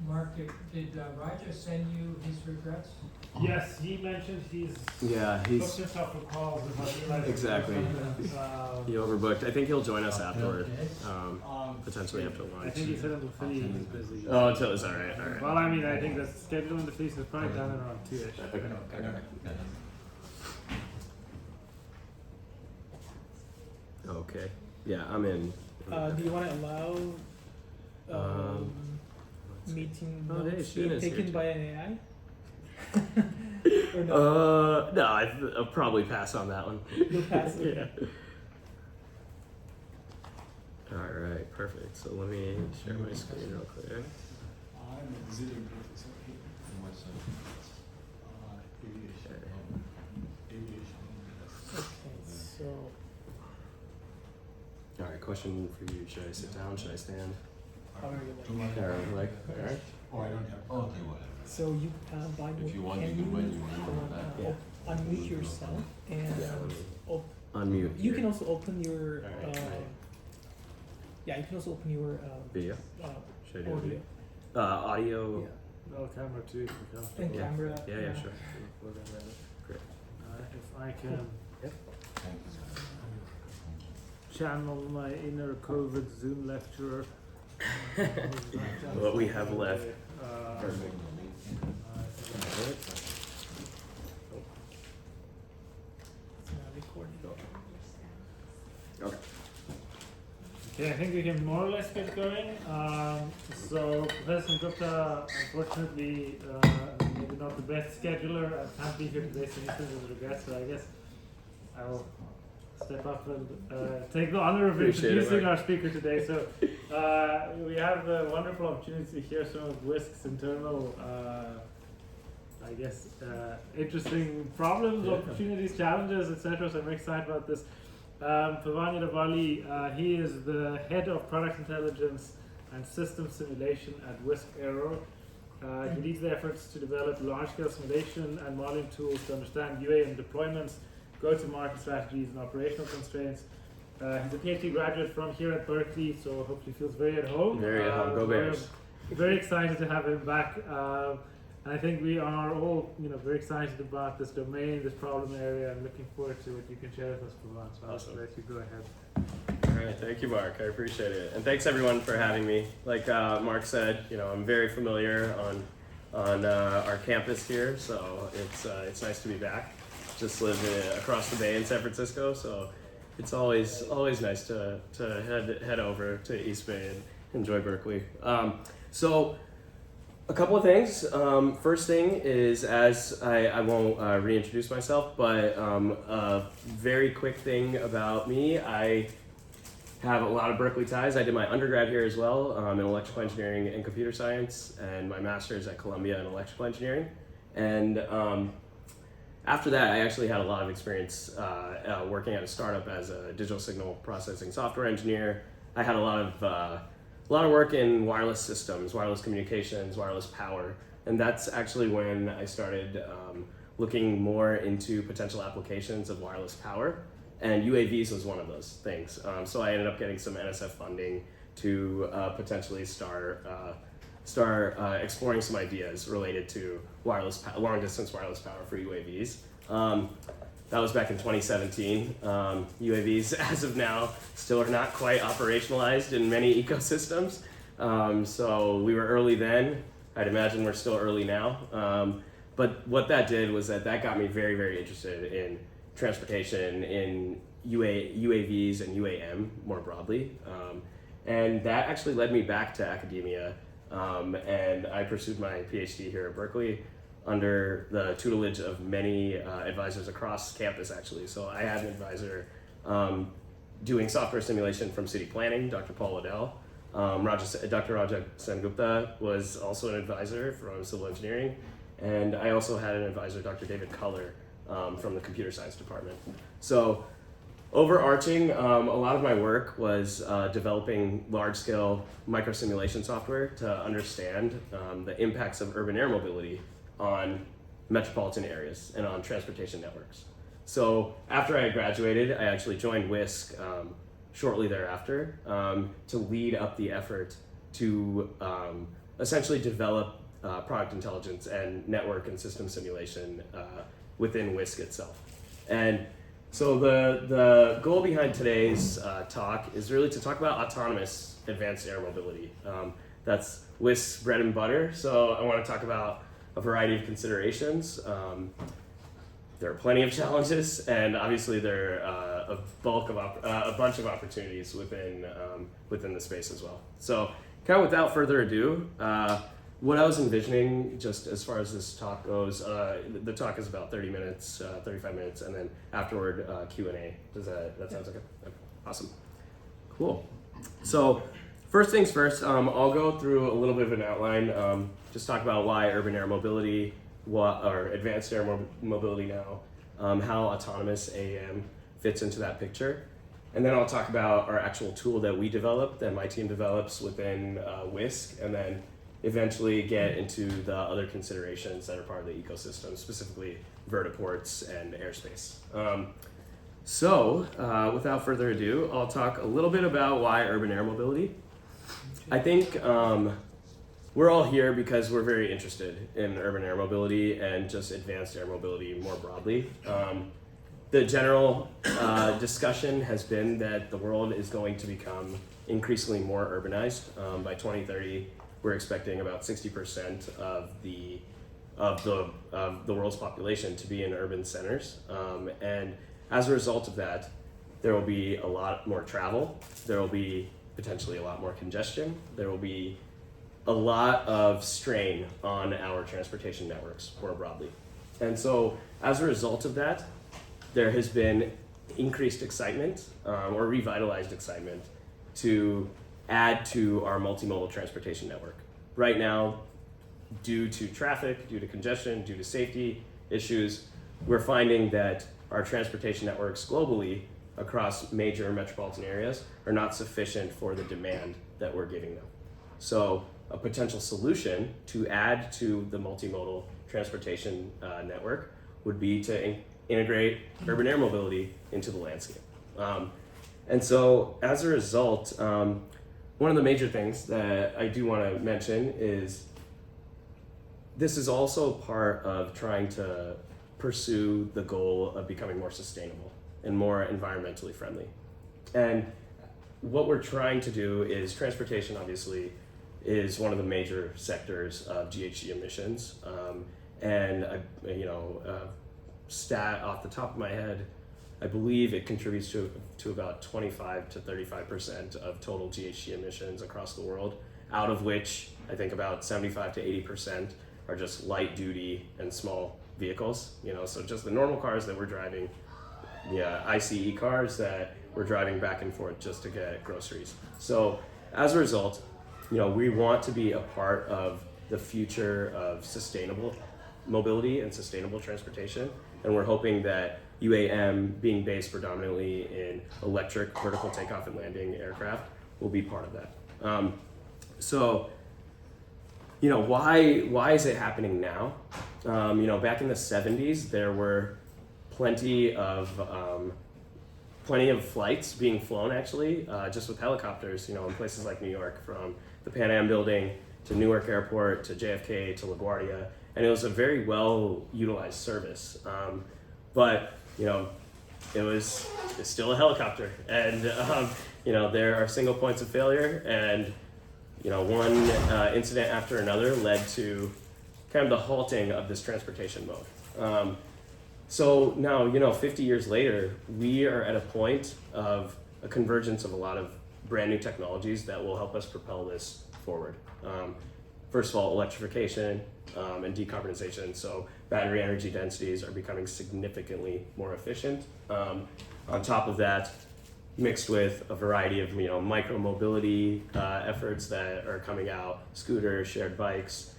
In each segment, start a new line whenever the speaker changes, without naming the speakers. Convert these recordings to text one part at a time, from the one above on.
Mark, did Roger send you his regrets?
Yes, he mentioned he's
Yeah,
booked himself for calls and not realized
exactly. He overbooked. I think he'll join us afterward, potentially after
I
lunch.
think he said until 3 he's busy.
Oh, until it's all right.
Well, I mean, I think the schedule in the feast is probably done around 2-ish.
Okay. Yeah, I'm in.
Do you want to allow meeting notes being taken by an AI? Or no?
No, I'll probably pass on that one.
You'll pass it.
Yeah. All right, perfect. So let me share my screen real quick.
I'm exiting professor in what aviation.
Okay, so
All right, question for you. Should I sit down? Should I stand?
how are you like?
Or like, all right.
Oh, I don't have.
Okay, whatever.
So you by
If you want, you
can
can bring
you
your
unmute yourself and
Yeah, let me
op-
unmute.
you
here.
can also open your
Alright,
yeah, you can also open your
Video.
uh,
Should I do
audio.
video? Audio.
Yeah.
No, camera too, if you're comfortable.
And camera.
Yeah, sure. Great.
If I can
Thank you.
channel my inner COVID Zoom lecturer.
What we have left.
Perfect.
It's not recording.
Okay.
Okay, I think we can more or less get going. So Professor Gupta, unfortunately, maybe not the best scheduler. I can't be here today, so he sends his regrets. So I guess I will step up and take the honor of
Appreciate it,
introducing
Mark.
our speaker today. So we have the wonderful opportunity to hear some of WISC's internal, I guess, interesting problems, opportunities, challenges, etc. So I'm very excited about this. Pavan Yedavalli, he is the head of product intelligence and system simulation at WISC Aero. He leads the efforts to develop large-scale simulation and modeling tools to understand UAM deployments, go-to-market strategies, and operational constraints. He's a PhD graduate from here at Berkeley, so hopefully feels very at home.
Very at home. Go Bears.
Very excited to have him back. And I think we are all, very excited about this domain, this problem area, and looking forward to what you can share with us, Pavan. So
Awesome.
I'll let you go ahead.
All right, thank you, Mark. I appreciate it, and thanks everyone for having me. Like Mark said, I'm very familiar on our campus here, so it's nice to be back. Just live across the bay in San Francisco, so it's always nice to head over to East Bay and enjoy Berkeley. So a couple of things. First thing is, as I won't reintroduce myself, but a very quick thing about me. I have a lot of Berkeley ties. I did my undergrad here as well in electrical engineering and computer science, and my master's at Columbia in electrical engineering. And after that, I actually had a lot of experience working at a startup as a digital signal processing software engineer. I had a lot of work in wireless systems, wireless communications, wireless power, and that's actually when I started looking more into potential applications of wireless power, and UAVs was one of those things. So I ended up getting some NSF funding to potentially start exploring some ideas related to long-distance wireless power for UAVs. That was back in 2017. UAVs, as of now, still are not quite operationalized in many ecosystems. So we were early then. I'd imagine we're still early now. But what that did was that got me very, very interested in transportation, in UAVs and UAM more broadly. And that actually led me back to academia. And I pursued my PhD here at Berkeley under the tutelage of many advisors across campus, actually. So I had an advisor doing software simulation from city planning, Dr. Paul Waddell. Dr. Raja Sengupta was also an advisor from civil engineering. And I also had an advisor, Dr. David Culler, from the computer science department. So overarching, a lot of my work was developing large-scale microsimulation software to understand the impacts of urban air mobility on metropolitan areas and on transportation networks. So after I graduated, I actually joined WISC shortly thereafter to lead up the effort to essentially develop product intelligence and network and system simulation within Whisk itself. And so the goal behind today's talk is really to talk about autonomous advanced air mobility. That's Whisk's bread and butter. So I want to talk about a variety of considerations. There are plenty of challenges, and obviously there are a bunch of opportunities within the space as well. So, kind of without further ado, what I was envisioning, just as far as this talk goes, the talk is about 30 minutes, 35 minutes, and then afterward Q&A. Does that sounds okay? Awesome, cool. So, first things first, I'll go through a little bit of an outline. Just talk about why urban air mobility, or advanced air mobility now, how autonomous AAM fits into that picture. And then I'll talk about our actual tool that we developed, that my team develops within Whisk, and then eventually get into the other considerations that are part of the ecosystem, specifically vertiports and airspace. So without further ado, I'll talk a little bit about why urban air mobility. I think we're all here because we're very interested in urban air mobility and just advanced air mobility more broadly. The general discussion has been that the world is going to become increasingly more urbanized. By 2030, we're expecting about 60% of the world's population to be in urban centers. And as a result of that, there will be a lot more travel. There will be potentially a lot more congestion. There will be a lot of strain on our transportation networks more broadly. And so as a result of that, there has been increased excitement or revitalized excitement to add to our multimodal transportation network. Right now, due to traffic, due to congestion, due to safety issues, we're finding that our transportation networks globally across major metropolitan areas are not sufficient for the demand that we're giving them. So a potential solution to add to the multimodal transportation network would be to integrate urban air mobility into the landscape. And so as a result, one of the major things that I do want to mention is this is also part of trying to pursue the goal of becoming more sustainable and more environmentally friendly. And what we're trying to do is transportation obviously is one of the major sectors of GHG emissions. Stat off the top of my head, I believe it contributes to about 25 to 35% of total GHG emissions across the world, out of which I think about 75 to 80% are just light duty and small vehicles. So just the normal cars that we're driving, ICE cars that we're driving back and forth just to get groceries. So as a result, we want to be a part of the future of sustainable mobility and sustainable transportation. And we're hoping that UAM, being based predominantly in electric vertical takeoff and landing aircraft, will be part of that. Why is it happening now? Back in the 70s, there were plenty of flights being flown actually, just with helicopters, in places like New York, from the Pan Am building to Newark Airport to JFK to LaGuardia, and it was a very well utilized service. But it's still a helicopter, and there are single points of failure, and one incident after another led to kind of the halting of this transportation mode. So now, 50 years later, we are at a point of a convergence of a lot of brand new technologies that will help us propel this forward. First of all, electrification and decarbonization. So battery energy densities are becoming significantly more efficient. On top of that, mixed with a variety of micro mobility efforts that are coming out, scooters, shared bikes.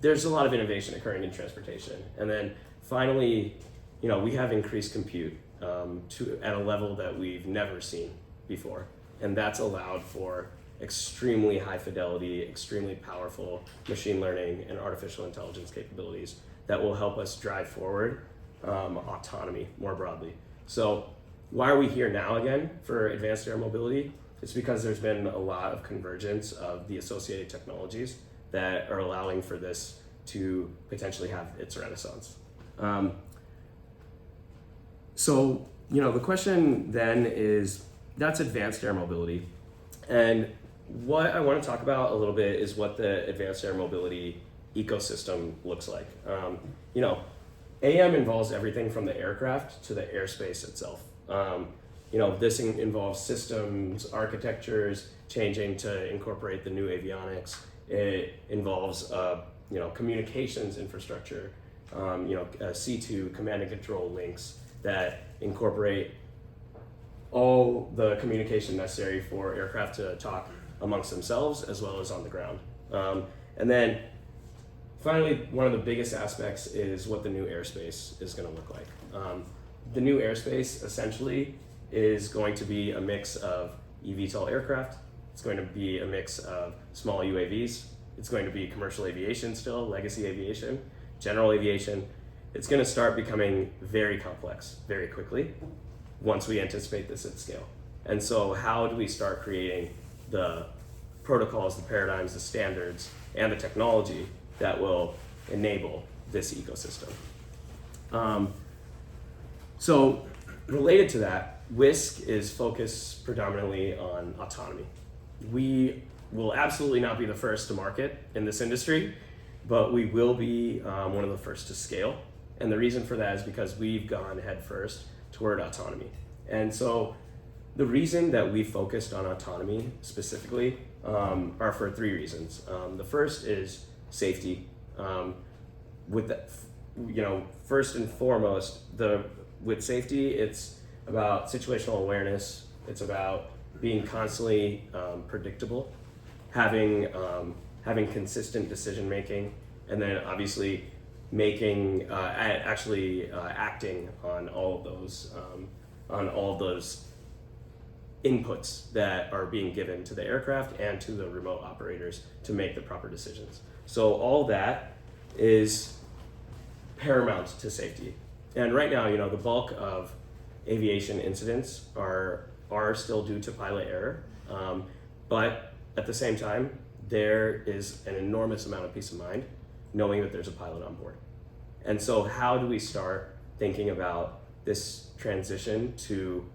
There's a lot of innovation occurring in transportation. And then finally, we have increased compute at a level that we've never seen before. And that's allowed for extremely high fidelity, extremely powerful machine learning and artificial intelligence capabilities that will help us drive forward autonomy more broadly. So why are we here now again for advanced air mobility? It's because there's been a lot of convergence of the associated technologies that are allowing for this to potentially have its renaissance. So, the question then is, that's advanced air mobility. And what I want to talk about a little bit is what the advanced air mobility ecosystem looks like. AM involves everything from the aircraft to the airspace itself. This involves systems, architectures, changing to incorporate the new avionics. It involves, communications infrastructure, C2 command and control links that incorporate all the communication necessary for aircraft to talk amongst themselves as well as on the ground. And then finally, one of the biggest aspects is what the new airspace is going to look like. The new airspace essentially is going to be a mix of eVTOL aircraft. It's going to be a mix of small UAVs. It's going to be commercial aviation still, legacy aviation, general aviation. It's going to start becoming very complex very quickly once we anticipate this at scale. And so how do we start creating the protocols, the paradigms, the standards, and the technology that will enable this ecosystem? So related to that, WISC is focused predominantly on autonomy. We will absolutely not be the first to market in this industry, but we will be one of the first to scale. And the reason for that is because we've gone head first toward autonomy. And so the reason that we focused on autonomy specifically are for three reasons. The first is safety. First and foremost, with safety, it's about situational awareness. It's about being constantly predictable, having consistent decision making, and then obviously acting on all of those inputs that are being given to the aircraft and to the remote operators to make the proper decisions. So all that is paramount to safety. And right now, the bulk of aviation incidents are still due to pilot error, but at the same time, there is an enormous amount of peace of mind knowing that there's a pilot on board. And so how do we start thinking about this transition to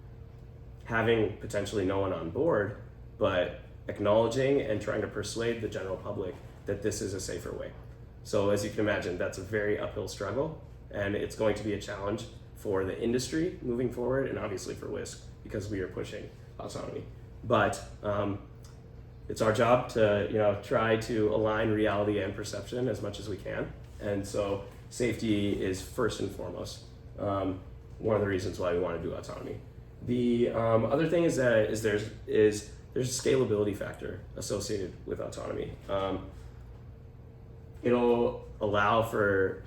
having potentially no one on board, but acknowledging and trying to persuade the general public that this is a safer way? So as you can imagine, that's a very uphill struggle, and it's going to be a challenge for the industry moving forward, and obviously for WISC, because we are pushing autonomy. But it's our job to try to align reality and perception as much as we can. And so safety is first and foremost one of the reasons why we want to do autonomy. The other thing is that there's a scalability factor associated with autonomy. It'll allow for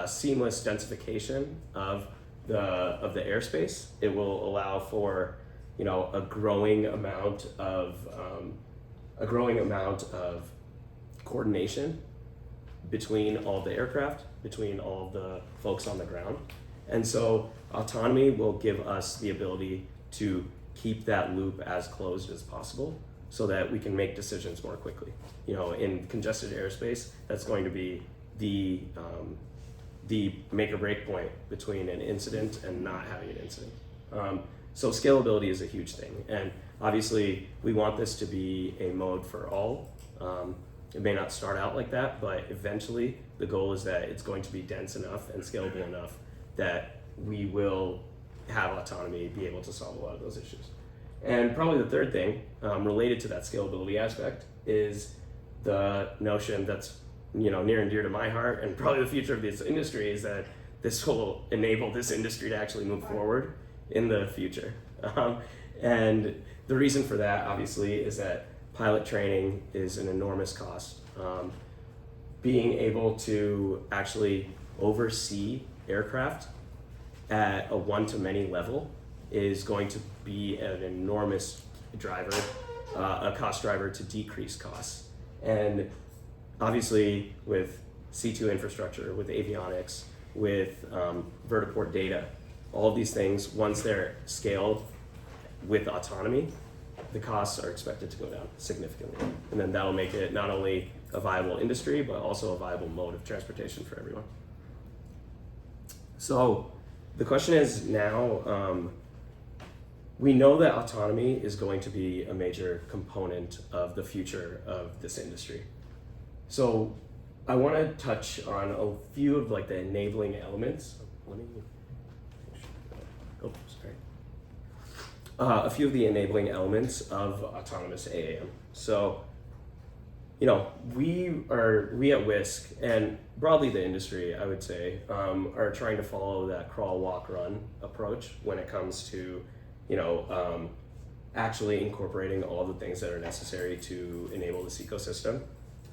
seamless densification of the airspace. It will allow for a growing amount of coordination between all the aircraft, between all the folks on the ground. And so autonomy will give us the ability to keep that loop as closed as possible so that we can make decisions more quickly. In congested airspace, that's going to be the make or break point between an incident and not having an incident. So scalability is a huge thing. And obviously we want this to be a mode for all. It may not start out like that, but eventually the goal is that it's going to be dense enough and scalable enough that we will have autonomy be able to solve a lot of those issues. And probably the third thing related to that scalability aspect is the notion that's near and dear to my heart, and probably the future of this industry, is that this will enable this industry to actually move forward in the future. And the reason for that, obviously, is that pilot training is an enormous cost. Being able to actually oversee aircraft at a one-to-many level is going to be an enormous driver, a cost driver to decrease costs. And obviously with C2 infrastructure, with avionics, with vertiport data, all of these things, once they're scaled with autonomy, the costs are expected to go down significantly. And then that'll make it not only a viable industry, but also a viable mode of transportation for everyone. So the question is now, we know that autonomy is going to be a major component of the future of this industry. So I want to touch on a few of like the enabling elements. Let me, oh, sorry. A few of the enabling elements of autonomous AAM. So, you know, we at Whisk, and broadly the industry, I would say, are trying to follow that crawl, walk, run approach when it comes to, you know, actually incorporating all the things that are necessary to enable this ecosystem.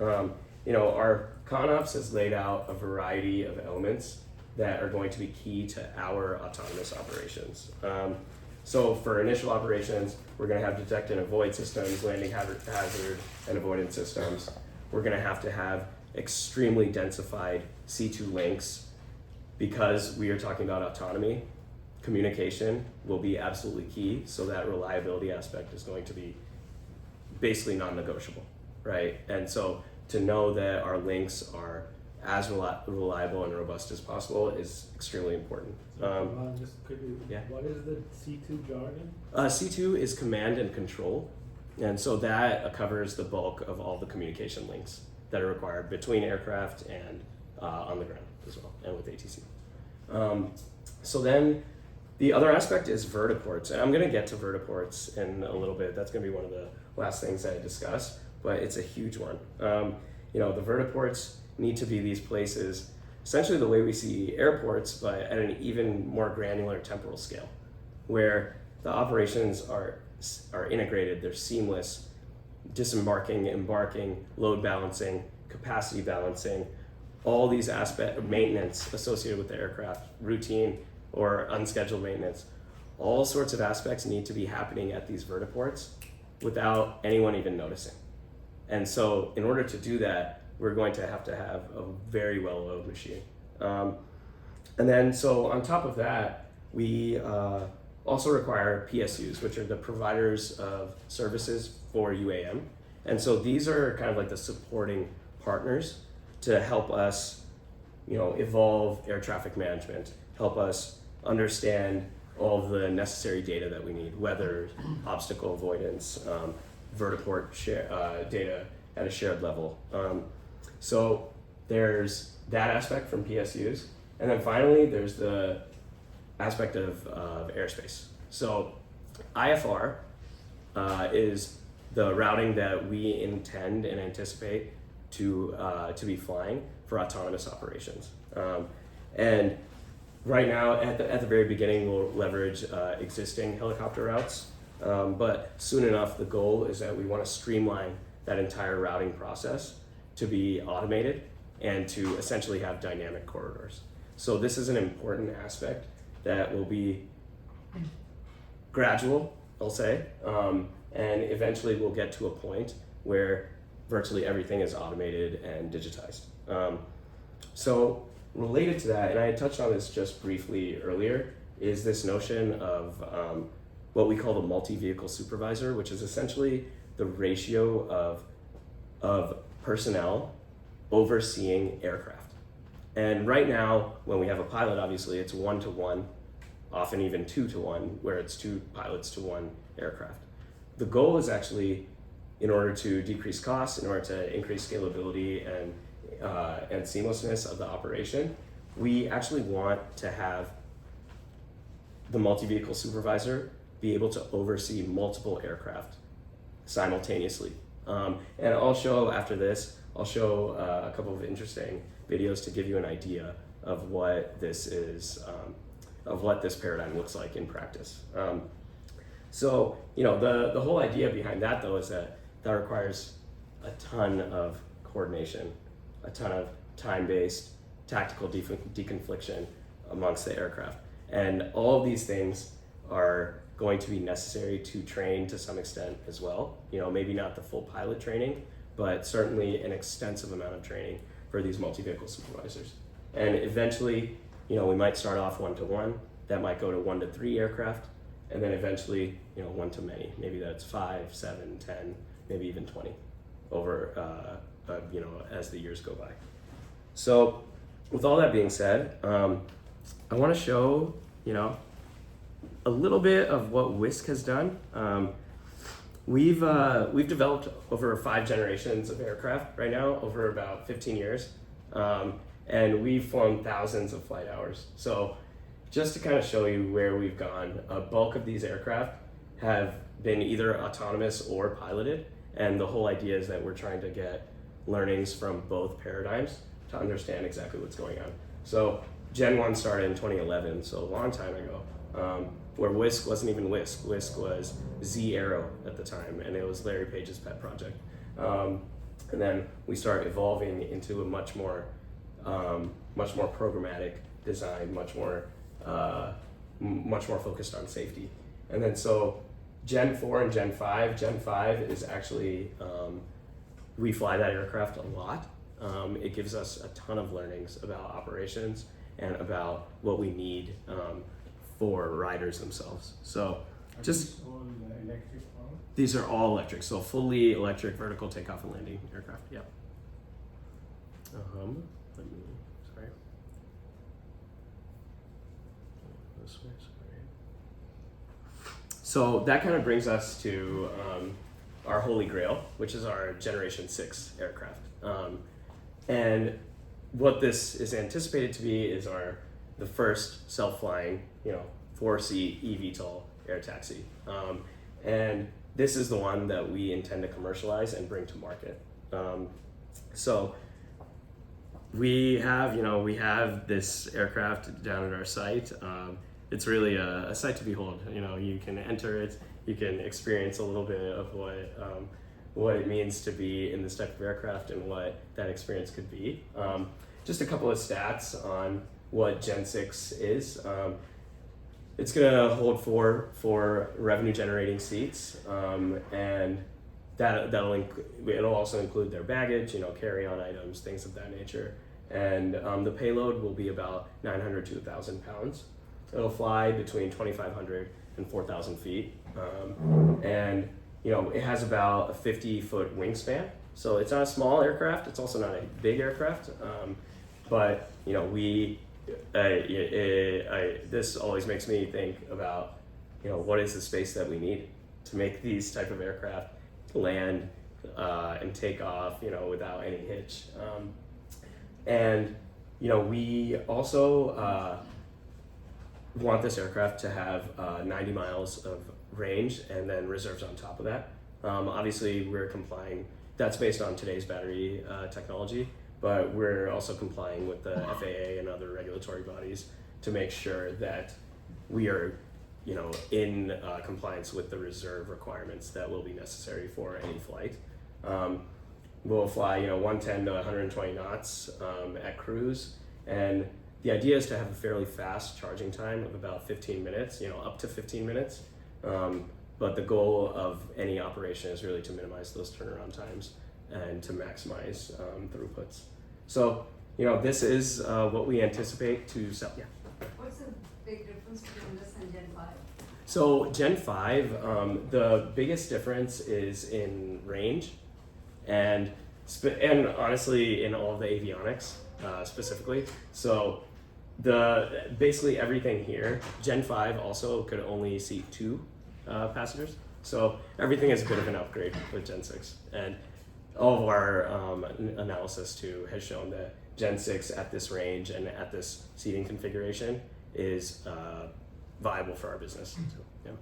You know, our ConOps has laid out a variety of elements that are going to be key to our autonomous operations. So for initial operations, we're going to have detect and avoid systems, landing hazard and avoidance systems. We're going to have extremely densified C2 links because we are talking about autonomy. Communication will be absolutely key, so that reliability aspect is going to be basically non-negotiable, right? And so to know that our links are as reliable and robust as possible is extremely important.
Just quickly,
yeah.
What is the C2 jargon?
C2 is command and control, and so that covers the bulk of all the communication links that are required between aircraft and on the ground as well, and with ATC. So then the other aspect is vertiports, and I'm going to get to vertiports in a little bit. That's going to be one of the last things I discuss, but it's a huge one. You know, the vertiports need to be these places, essentially the way we see airports, but at an even more granular temporal scale, where the operations are integrated, they're seamless, disembarking, embarking, load balancing, capacity balancing, all these aspects of maintenance associated with the aircraft, routine or unscheduled maintenance, all sorts of aspects need to be happening at these vertiports without anyone even noticing. And so in order to do that, we're going to have a very well-oiled machine. And then, so on top of that, we also require PSUs, which are the providers of services for UAM. And so these are kind of like the supporting partners to help us, you know, evolve air traffic management, help us understand all of the necessary data that we need, weather, obstacle avoidance, vertiport data at a shared level. So there's that aspect from PSUs. And then finally, there's the aspect of airspace. So IFR is the routing that we intend and anticipate to be flying for autonomous operations. And right now, at the very beginning, we'll leverage existing helicopter routes. But soon enough, the goal is that we want to streamline that entire routing process to be automated and to essentially have dynamic corridors. So this is an important aspect that will be gradual, I'll say, and eventually we'll get to a point where virtually everything is automated and digitized. So related to that, and I had touched on this just briefly earlier, is this notion of what we call the multi-vehicle supervisor, which is essentially the ratio of personnel overseeing aircraft. And right now, when we have a pilot, obviously it's 1-to-1, often even 2-to-1, where it's 2 pilots to 1 aircraft. The goal is actually, in order to decrease costs, in order to increase scalability and seamlessness of the operation, we actually want to have the multi-vehicle supervisor be able to oversee multiple aircraft simultaneously. And I'll show after this, I'll show a couple of interesting videos to give you an idea of what this is, of what this paradigm looks like in practice. So, you know, the whole idea behind that though is that requires a ton of coordination, a ton of time-based tactical deconfliction amongst the aircraft. And all of these things are going to be necessary to train to some extent as well. You know, maybe not the full pilot training, but certainly an extensive amount of training for these multi-vehicle supervisors. And eventually, you know, we might start off 1-to-1, that might go to 1-to-3 aircraft, and then eventually, one to many. Maybe that's 5, 7, 10, maybe even 20 over, as the years go by. So with all that being said, I want to show, a little bit of what Whisk has done. We've developed over 5 generations of aircraft right now, over about 15 years, and we've flown thousands of flight hours. So just to kind of show you where we've gone, a bulk of these aircraft have been either autonomous or piloted, and the whole idea is that we're trying to get learnings from both paradigms to understand exactly what's going on. So Gen 1 started in 2011, so a long time ago, where Whisk wasn't even Whisk. Whisk was Z Aero at the time, and it was Larry Page's pet project. And then we start evolving into a much more programmatic design, much more focused on safety. And then so Gen 4 and Gen 5. Gen 5 is actually, we fly that aircraft a lot. It gives us a ton of learnings about operations and about what we need for riders themselves. So just
all electric power?
these are all electric, so fully electric vertical takeoff and landing aircraft. Yeah. Sorry. This way, sorry. So that kind of brings us to our holy grail, which is our Generation 6 aircraft. And what this is anticipated to be is the first self-flying, 4-seat eVTOL air taxi. And this is the one that we intend to commercialize and bring to market. So we have this aircraft down at our site. It's really a sight to behold. You can enter it, you can experience a little bit of what it means to be in this type of aircraft and what that experience could be. Just a couple of stats on what Gen 6 is. It's gonna hold four revenue generating seats, and it'll also include their baggage, carry-on items, things of that nature. And the payload will be about 900 to 1,000 pounds. It'll fly between 2,500 and 4,000 feet. And it has about a 50-foot wingspan. So it's not a small aircraft, it's also not a big aircraft. But this always makes me think about, what is the space that we need to make these type of aircraft land and take off, without any hitch. And we also want this aircraft to have 90 miles of range and then reserves on top of that. Obviously, we're complying. That's based on today's battery technology, but we're also complying with the FAA and other regulatory bodies to make sure that we are, in compliance with the reserve requirements that will be necessary for any flight. We'll fly, 110 to 120 knots at cruise, and the idea is to have a fairly fast charging time of about 15 minutes, up to 15 minutes. But the goal of any operation is really to minimize those turnaround times and to maximize throughputs. So, this is what we anticipate to sell. Yeah.
What's the big difference between this and Gen 5?
So Gen 5, the biggest difference is in range and honestly in all of the avionics specifically. So basically everything here, Gen 5 also could only seat 2 passengers. So everything is a bit of an upgrade with Gen 6. And all of our analysis too has shown that Gen 6 at this range and at this seating configuration is viable for our business. So, yeah.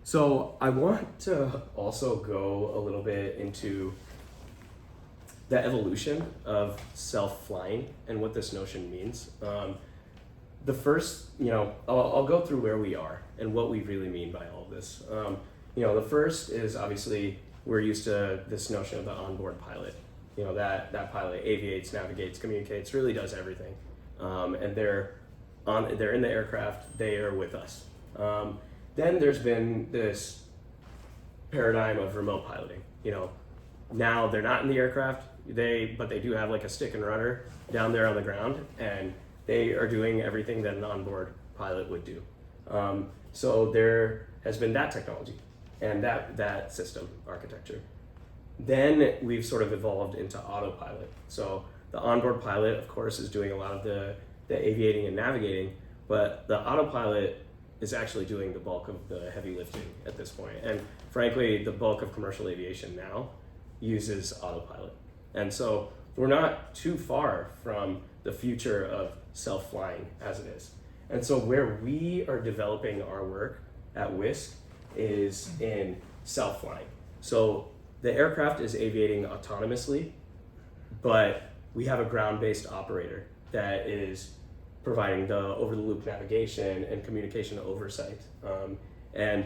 So I want to also go a little bit into the evolution of self-flying and what this notion means. The first, I'll go through where we are and what we really mean by all of this. The first is obviously we're used to this notion of the onboard pilot. That pilot aviates, navigates, communicates, really does everything. And they're in the aircraft, they are with us. Then there's been this paradigm of remote piloting. Now they're not in the aircraft, but they do have like a stick and rudder down there on the ground, and they are doing everything that an onboard pilot would do. So there has been that technology and that system architecture. Then we've sort of evolved into autopilot. So the onboard pilot, of course, is doing a lot of the aviating and navigating, but the autopilot is actually doing the bulk of the heavy lifting at this point. And frankly, the bulk of commercial aviation now uses autopilot. And so we're not too far from the future of self-flying as it is. And so where we are developing our work at Wisk is in self-flying. So the aircraft is aviating autonomously, but we have a ground-based operator that is providing the over-the-loop navigation and communication oversight. And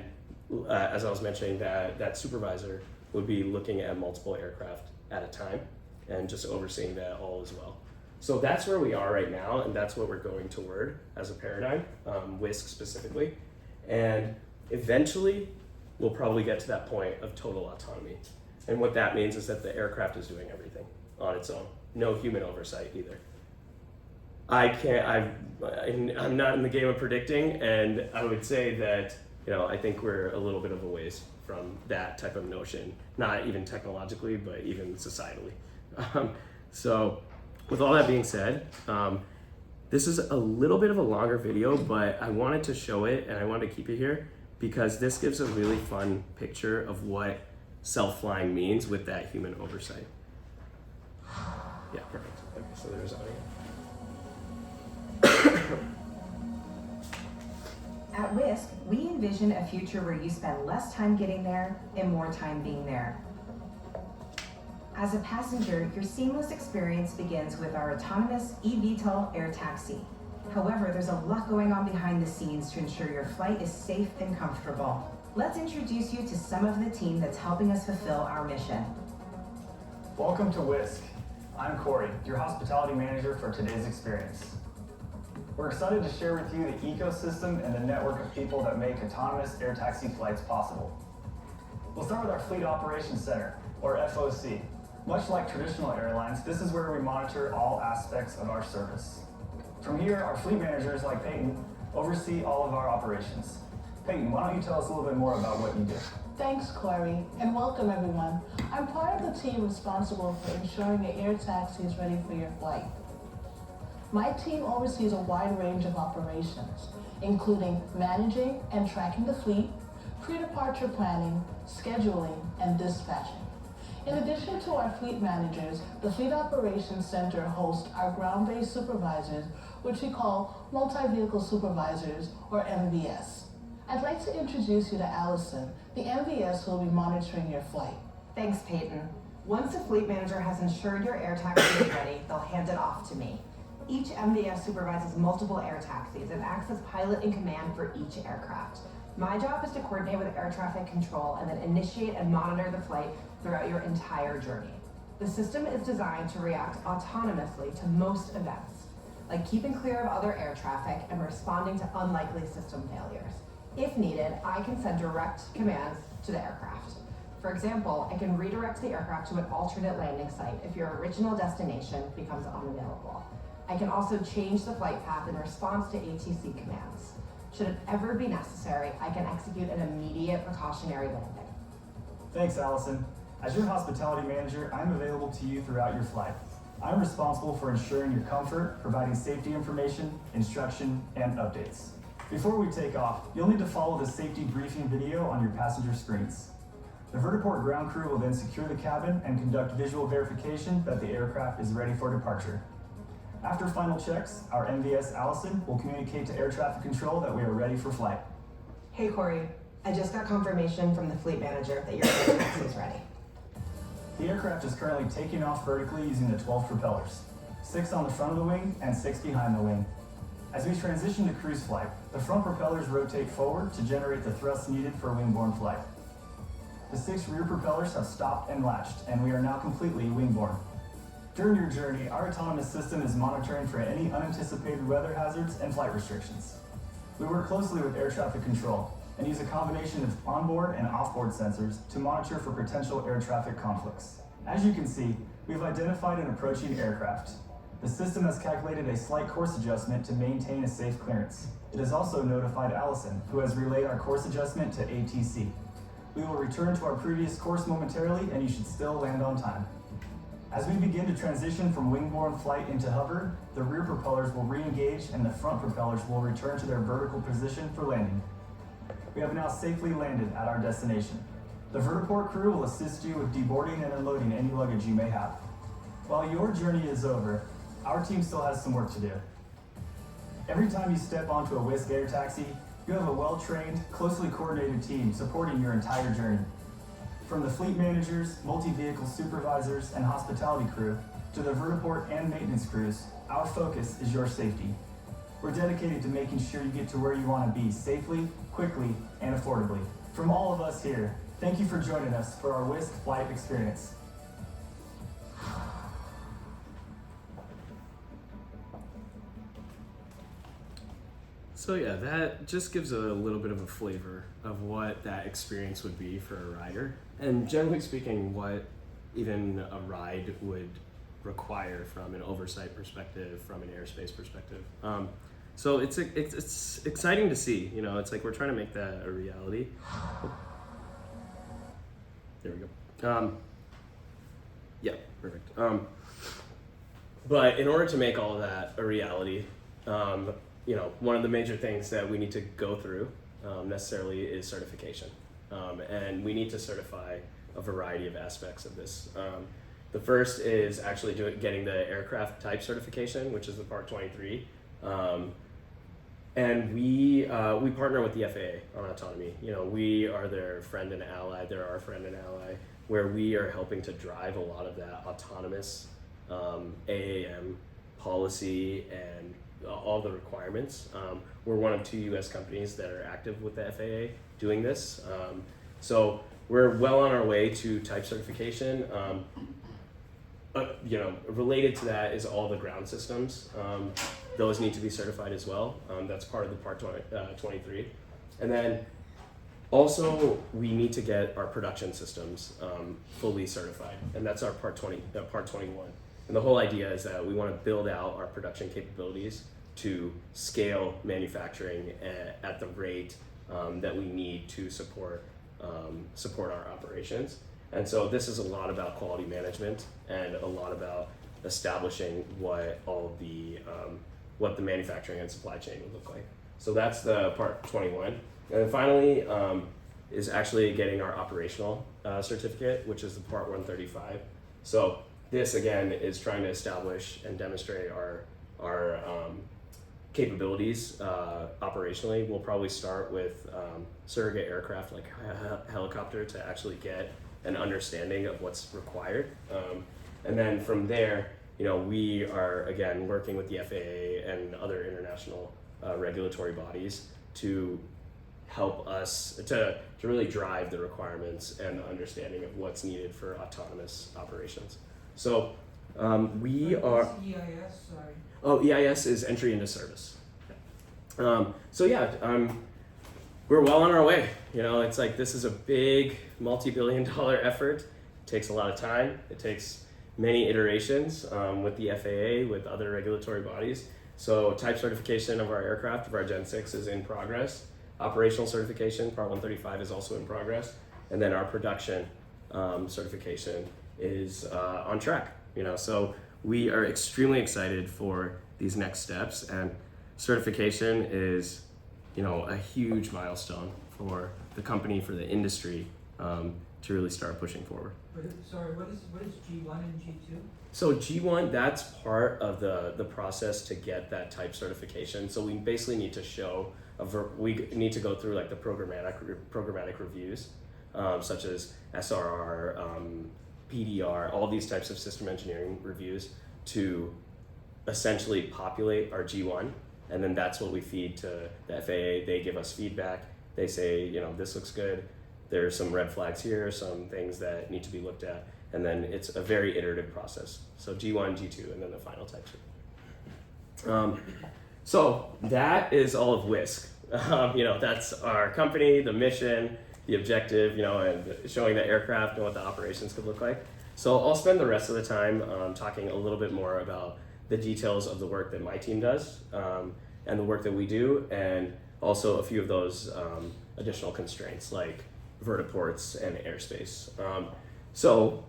as I was mentioning, that supervisor would be looking at multiple aircraft at a time and just overseeing that all as well. So that's where we are right now, and that's what we're going toward as a paradigm, Wisk specifically. And eventually, we'll probably get to that point of total autonomy. And what that means is that the aircraft is doing everything on its own. No human oversight either. I'm not in the game of predicting, and I would say that, I think we're a little bit of a ways from that type of notion, not even technologically, but even societally. So with all that being said, this is a little bit of a longer video, but I wanted to show it and I wanted to keep it here because this gives a really fun picture of what self-flying means with that human oversight. Yeah, perfect. Okay, so there's audio.
At Wisk, we envision a future where you spend less time getting there and more time being there. As a passenger, your seamless experience begins with our autonomous eVTOL air taxi. However, there's a lot going on behind the scenes to ensure your flight is safe and comfortable. Let's introduce you to some of the team that's helping us fulfill our mission.
Welcome to Wisk. I'm Corey, your hospitality manager for today's experience. We're excited to share with you the ecosystem and the network of people that make autonomous air taxi flights possible. We'll start with our Fleet Operations Center, or FOC. Much like traditional airlines, this is where we monitor all aspects of our service. From here, our fleet managers, like Peyton, oversee all of our operations. Peyton, why don't you tell us a little bit more about what you do?
Thanks, Corey, and welcome everyone. I'm part of the team responsible for ensuring the air taxi is ready for your flight. My team oversees a wide range of operations, including managing and tracking the fleet, pre-departure planning, scheduling, and dispatching. In addition to our fleet managers, the Fleet Operations Center hosts our ground-based supervisors, which we call multi-vehicle supervisors, or MVS. I'd like to introduce you to Allison, the MVS who will be monitoring your flight.
Thanks, Peyton. Once the fleet manager has ensured your air taxi is ready, they'll hand it off to me. Each MVS supervises multiple air taxis and acts as pilot in command for each aircraft. My job is to coordinate with air traffic control and then initiate and monitor the flight throughout your entire journey. The system is designed to react autonomously to most events, like keeping clear of other air traffic and responding to unlikely system failures. If needed, I can send direct commands to the aircraft. For example, I can redirect the aircraft to an alternate landing site if your original destination becomes unavailable. I can also change the flight path in response to ATC commands. Should it ever be necessary, I can execute an immediate precautionary landing.
Thanks, Allison. As your hospitality manager, I'm available to you throughout your flight. I'm responsible for ensuring your comfort, providing safety information, instruction, and updates. Before we take off, you'll need to follow the safety briefing video on your passenger screens. The vertiport ground crew will then secure the cabin and conduct visual verification that the aircraft is ready for departure. After final checks, our MVS Allison will communicate to air traffic control that we are ready for flight.
Hey Corey, I just got confirmation from the fleet manager that your air taxi is ready.
The aircraft is currently taking off vertically using the 12 propellers, 6 on the front of the wing and 6 behind the wing. As we transition to cruise flight, the front propellers rotate forward to generate the thrust needed for wing-borne flight. The 6 rear propellers have stopped and latched, and we are now completely wing-borne. During your journey, our autonomous system is monitoring for any unanticipated weather hazards and flight restrictions. We work closely with air traffic control and use a combination of onboard and offboard sensors to monitor for potential air traffic conflicts. As you can see, we've identified an approaching aircraft. The system has calculated a slight course adjustment to maintain a safe clearance. It has also notified Allison, who has relayed our course adjustment to ATC. We will return to our previous course momentarily, and you should still land on time. As we begin to transition from wing-borne flight into hover, the rear propellers will re-engage and the front propellers will return to their vertical position for landing. We have now safely landed at our destination. The vertiport crew will assist you with deboarding and unloading any luggage you may have. While your journey is over, our team still has some work to do. Every time you step onto a Whisk air taxi, you have a well-trained, closely coordinated team supporting your entire journey. From the fleet managers, multi-vehicle supervisors, and hospitality crew, to the vertiport and maintenance crews, our focus is your safety. We're dedicated to making sure you get to where you want to be safely, quickly, and affordably. From all of us here, thank you for joining us for our Whisk flight experience.
So yeah, that just gives a little bit of a flavor of what that experience would be for a rider, and generally speaking, what even a ride would require from an oversight perspective, from an airspace perspective. So it's exciting to see. You know, it's like we're trying to make that a reality. There we go. Yeah, perfect. But in order to make all of that a reality, you know, one of the major things that we need to go through necessarily is certification. And we need to certify a variety of aspects of this. The first is actually getting the aircraft type certification, which is the Part 23. And we partner with the FAA on autonomy. You know, we are their friend and ally. They're our friend and ally, where we are helping to drive a lot of that autonomous AAM policy and all the requirements. We're one of 2 U.S. companies that are active with the FAA doing this. So we're well on our way to type certification. You know, related to that is all the ground systems. Those need to be certified as well. That's part of the Part 23. And then also we need to get our production systems fully certified, and that's our Part 21. And the whole idea is that we want to build out our production capabilities to scale manufacturing at the rate that we need to support our operations. And so this is a lot about quality management and a lot about establishing what all the what the manufacturing and supply chain would look like. So that's the Part 21. And then finally is actually getting our operational certificate, which is the Part 135. So this again is trying to establish and demonstrate our capabilities operationally. We'll probably start with surrogate aircraft like a helicopter to actually get an understanding of what's required. And then from there, you know, we are again working with the FAA and other international regulatory bodies to help us to really drive the requirements and the understanding of what's needed for autonomous operations. So we are.
EIS, sorry.
Oh, EIS is entry into service. So yeah, we're well on our way. You know, it's like this is a big multi-billion-dollar effort. It takes a lot of time. It takes many iterations with the FAA, with other regulatory bodies. So type certification of our aircraft, of our Gen 6 is in progress. Operational certification, Part 135 is also in progress. And then our production certification is on track. You know, so we are extremely excited for these next steps, and certification is, you know, a huge milestone for the company, for the industry, to really start pushing forward.
Sorry, what is G1 and G2?
So G1, that's part of the process to get that type certification. So we basically need to show, we need to go through like the programmatic reviews, such as SRR, PDR, all these types of system engineering reviews to essentially populate our G1. And then that's what we feed to the FAA. They give us feedback. They say, you know, this looks good. There are some red flags here, some things that need to be looked at. And then it's a very iterative process. So G1, G2, and then the final type cert. So that is all of Whisk. You know, that's our company, the mission, the objective, you know, and showing the aircraft and what the operations could look like. So I'll spend the rest of the time talking a little bit more about the details of the work that my team does and the work that we do, and also a few of those additional constraints like vertiports and airspace. So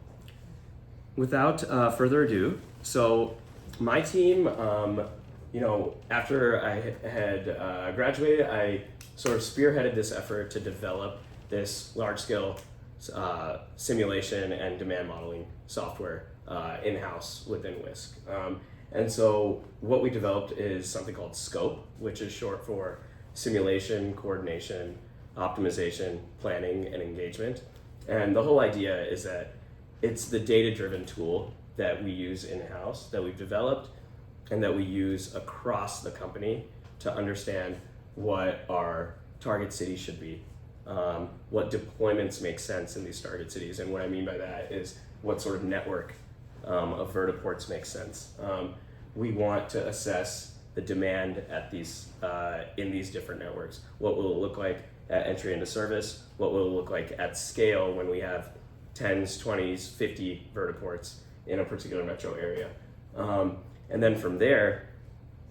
without further ado, so my team, after I had graduated, I sort of spearheaded this effort to develop this large-scale simulation and demand modeling software in-house within Whisk. And so what we developed is something called SCOPE, which is short for simulation, coordination, optimization, planning, and engagement. And the whole idea is that it's the data-driven tool that we use in-house, that we've developed, and that we use across the company to understand what our target cities should be, what deployments make sense in these target cities. And what I mean by that is what sort of network of vertiports makes sense. We want to assess the demand at these in these different networks. What will it look like at entry into service? What will it look like at scale when we have 10s, 20s, 50 vertiports in a particular metro area? And then from there,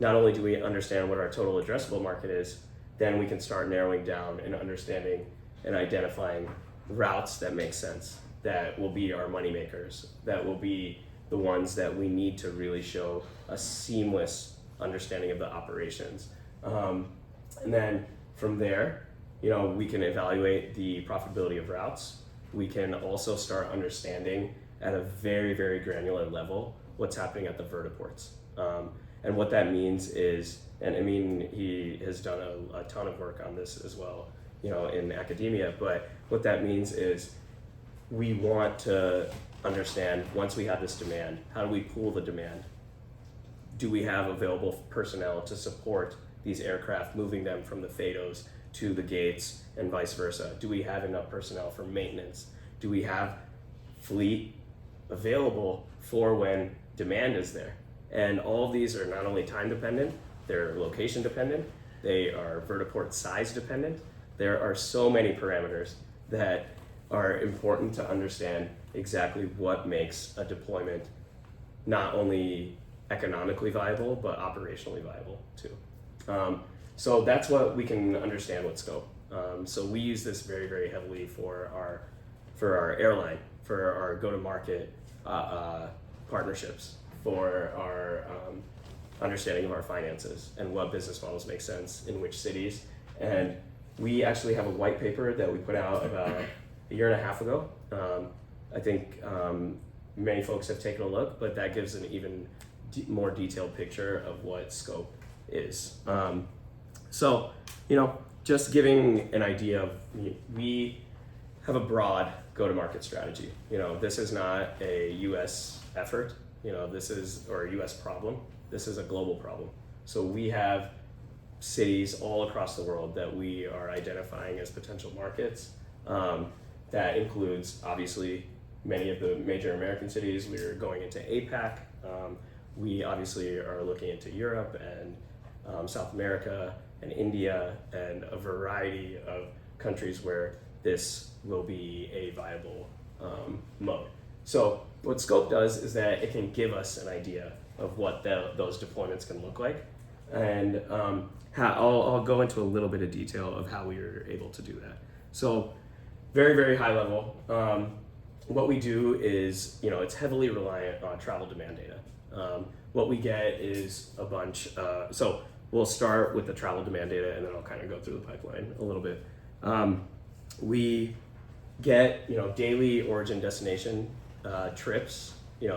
not only do we understand what our total addressable market is, then we can start narrowing down and understanding and identifying routes that make sense, that will be our money makers, that will be the ones that we need to really show a seamless understanding of the operations. And then from there, we can evaluate the profitability of routes. We can also start understanding at a very, very granular level what's happening at the vertiports. And what that means is, and I mean, he has done a ton of work on this as well, in academia, but what that means is we want to understand, once we have this demand, how do we pool the demand? Do we have available personnel to support these aircraft, moving them from the FADOs to the gates and vice versa? Do we have enough personnel for maintenance? Do we have fleet available for when demand is there? And all of these are not only time dependent, they're location dependent, they are vertiport size dependent. There are so many parameters that are important to understand exactly what makes a deployment not only economically viable, but operationally viable too. So that's what we can understand with SCOPE. So we use this very, very heavily for our airline, for our go-to-market partnerships, for our understanding of our finances and what business models make sense in which cities. And we actually have a white paper that we put out about a year and a half ago. I think many folks have taken a look, but that gives an even more detailed picture of what SCOPE is. So, just giving an idea of, we have a broad go-to-market strategy. This is not a US effort, or a US problem. This is a global problem. So we have cities all across the world that we are identifying as potential markets. That includes, obviously, many of the major American cities. We're going into APAC. We obviously are looking into Europe and South America and India and a variety of countries where this will be a viable mode. So what SCOPE does is that it can give us an idea of what those deployments can look like. And I'll go into a little bit of detail of how we are able to do that. So very, very high level. What we do is, it's heavily reliant on travel demand data. What we get is a bunch, so we'll start with the travel demand data and then I'll kind of go through the pipeline a little bit. We get, daily origin destination trips.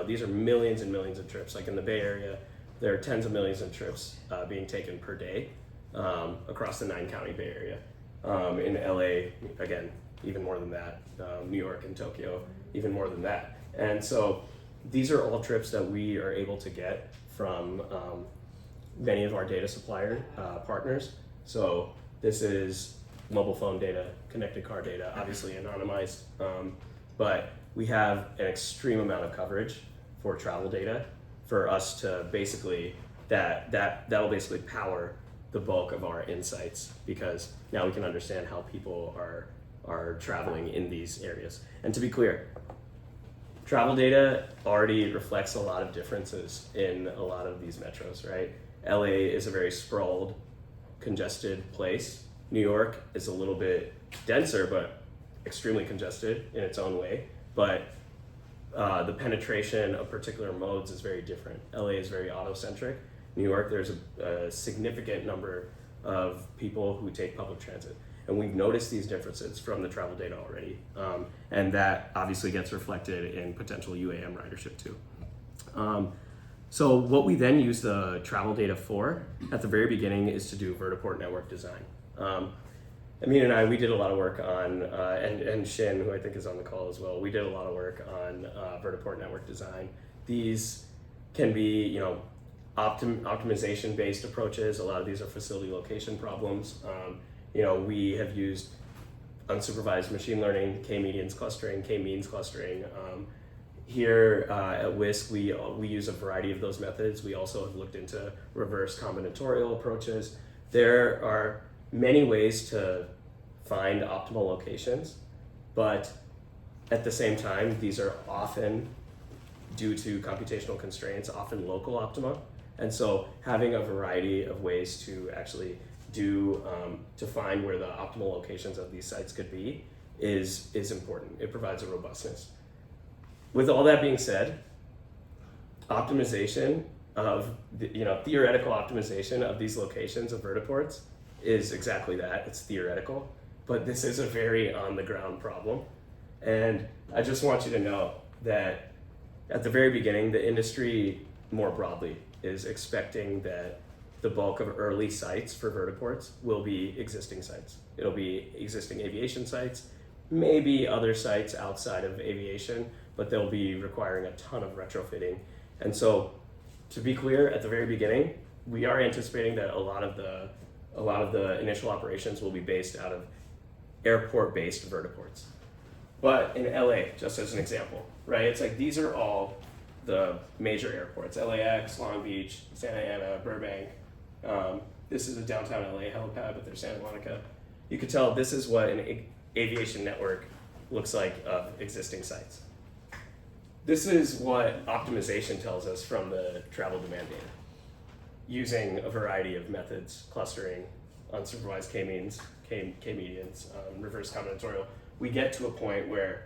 These are millions and millions of trips. Like in the Bay Area, there are tens of millions of trips being taken per day across the 9-county Bay Area. In LA, again, even more than that. New York and Tokyo, even more than that. And so these are all trips that we are able to get from many of our data supplier partners. So this is mobile phone data, connected car data, obviously anonymized, but we have an extreme amount of coverage for travel data for us to basically, that'll basically power the bulk of our insights, because now we can understand how people are traveling in these areas. And to be clear, travel data already reflects a lot of differences in a lot of these metros, right? LA is a very sprawled, congested place. New York is a little bit denser, but extremely congested in its own way. But the penetration of particular modes is very different. LA is very auto-centric. New York, there's a significant number of people who take public transit. And we've noticed these differences from the travel data already. And that obviously gets reflected in potential UAM ridership too. So what we then use the travel data for at the very beginning is to do vertiport network design. Amin and I, we did a lot of work on, and Shin, who I think is on the call as well, we did a lot of work on vertiport network design. These can be, optimization-based approaches. A lot of these are facility location problems. We have used unsupervised machine learning, k-medians clustering, k-means clustering. Here at WISC, we use a variety of those methods. We also have looked into reverse combinatorial approaches. There are many ways to find optimal locations, but at the same time, these are often, due to computational constraints, often local optima. And so having a variety of ways to actually to find where the optimal locations of these sites could be is important. It provides a robustness. With all that being said, optimization of, theoretical optimization of these locations of vertiports is exactly that. It's theoretical, but this is a very on-the-ground problem. And I just want you to know that at the very beginning, the industry more broadly is expecting that the bulk of early sites for vertiports will be existing sites. It'll be existing aviation sites, maybe other sites outside of aviation, but they'll be requiring a ton of retrofitting. And so, to be clear, at the very beginning, we are anticipating that a lot of the initial operations will be based out of airport-based vertiports. But in LA, just as an example, right? It's like these are all the major airports: LAX, Long Beach, Santa Ana, Burbank. This is a downtown LA helipad, but there's Santa Monica. You could tell this is what an aviation network looks like of existing sites. This is what optimization tells us from the travel demand data, using a variety of methods: clustering, unsupervised k-means, k-medians, reverse combinatorial. We get to a point where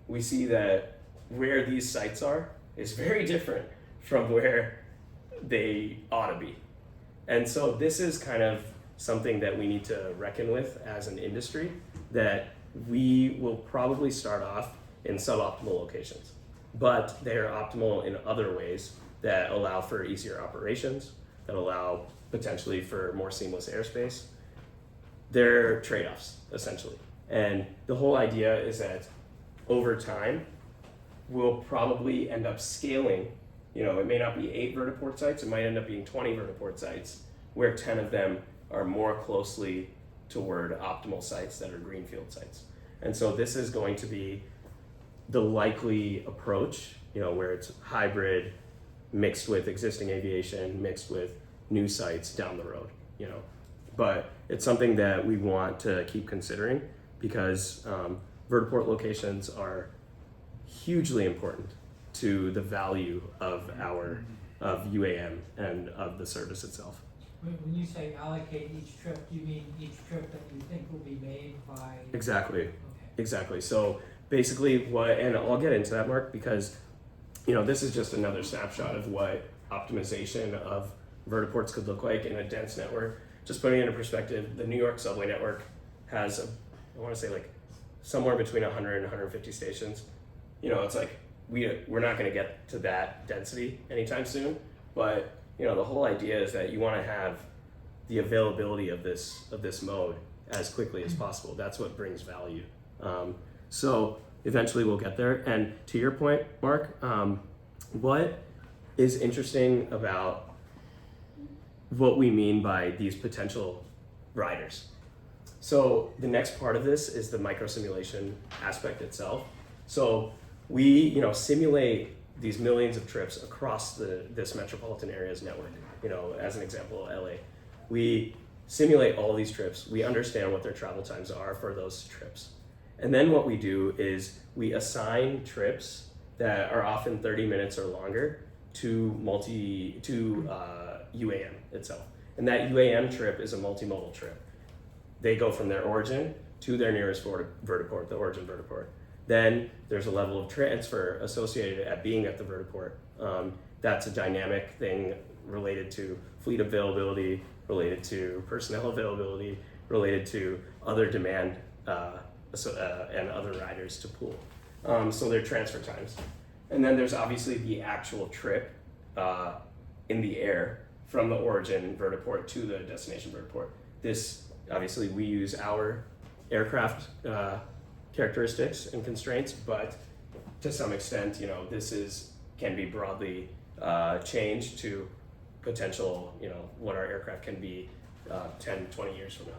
we see that where these sites are is very different from where they ought to be. And so this is kind of something that we need to reckon with as an industry, that we will probably start off in suboptimal locations, but they are optimal in other ways that allow for easier operations, that allow potentially for more seamless airspace. They're trade-offs, essentially. And the whole idea is that over time, we'll probably end up scaling. It may not be 8 vertiport sites, it might end up being 20 vertiport sites, where 10 of them are more closely toward optimal sites that are greenfield sites. And so this is going to be the likely approach, where it's hybrid, mixed with existing aviation, mixed with new sites down the road, But it's something that we want to keep considering, because vertiport locations are hugely important to the value of UAM and of the service itself.
When you say allocate each trip, do you mean each trip that you think will be made by?
Exactly.
Okay.
Exactly. So basically and I'll get into that, Mark, because this is just another snapshot of what optimization of vertiports could look like in a dense network. Just putting it into perspective, the New York subway network has, I want to say somewhere between 100 and 150 stations. It's like we're not going to get to that density anytime soon, but the whole idea is that you want to have the availability of this mode as quickly as possible. That's what brings value. So eventually we'll get there. And to your point, Mark, what is interesting about what we mean by these potential riders? So the next part of this is the micro-simulation aspect itself. So we simulate these millions of trips across this metropolitan area's network. As an example, LA. We simulate all these trips. We understand what their travel times are for those trips. And then what we do is we assign trips that are often 30 minutes or longer to UAM itself. And that UAM trip is a multimodal trip. They go from their origin to their nearest vertiport, the origin vertiport. Then there's a level of transfer associated at being at the vertiport. That's a dynamic thing related to fleet availability, related to personnel availability, related to other demand and other riders to pool. So they're transfer times. And then there's obviously the actual trip in the air from the origin vertiport to the destination vertiport. This, obviously, we use our aircraft characteristics and constraints, but to some extent, this can be broadly changed to potential, what our aircraft can be 10, 20 years from now.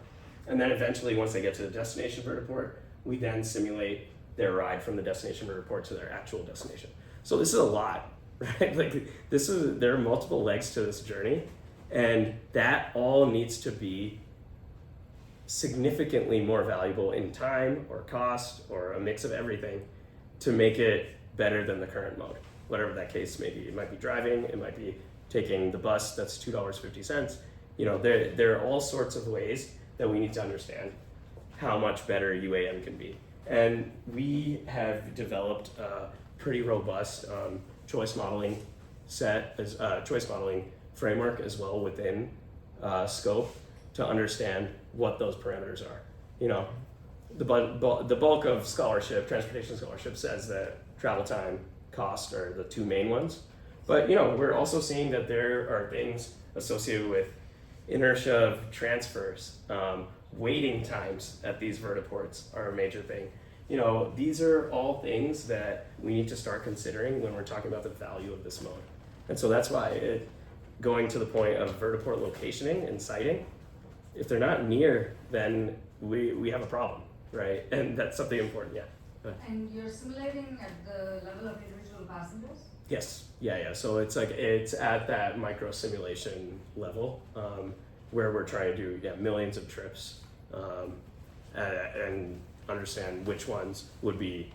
And then eventually, once they get to the destination vertiport, we then simulate their ride from the destination vertiport to their actual destination. So this is a lot, right? There are multiple legs to this journey, and that all needs to be significantly more valuable in time or cost or a mix of everything to make it better than the current mode, whatever that case may be. It might be driving, it might be taking the bus, that's $2.50. There are all sorts of ways that we need to understand how much better UAM can be. And we have developed a pretty robust choice modeling choice modeling framework as well within scope to understand what those parameters are. The bulk of scholarship, transportation scholarship, says that travel time, cost are the two main ones. But we're also seeing that there are things associated with inertia of transfers, waiting times at these vertiports are a major thing. These are all things that we need to start considering when we're talking about the value of this mode. And so that's why going to the point of vertiport locationing and siting, if they're not near, then we have a problem, right? And that's something important, yeah.
And you're simulating at the level of individual passengers?
Yes, yeah. So it's at that micro simulation level where we're trying to do millions of trips and understand which ones would be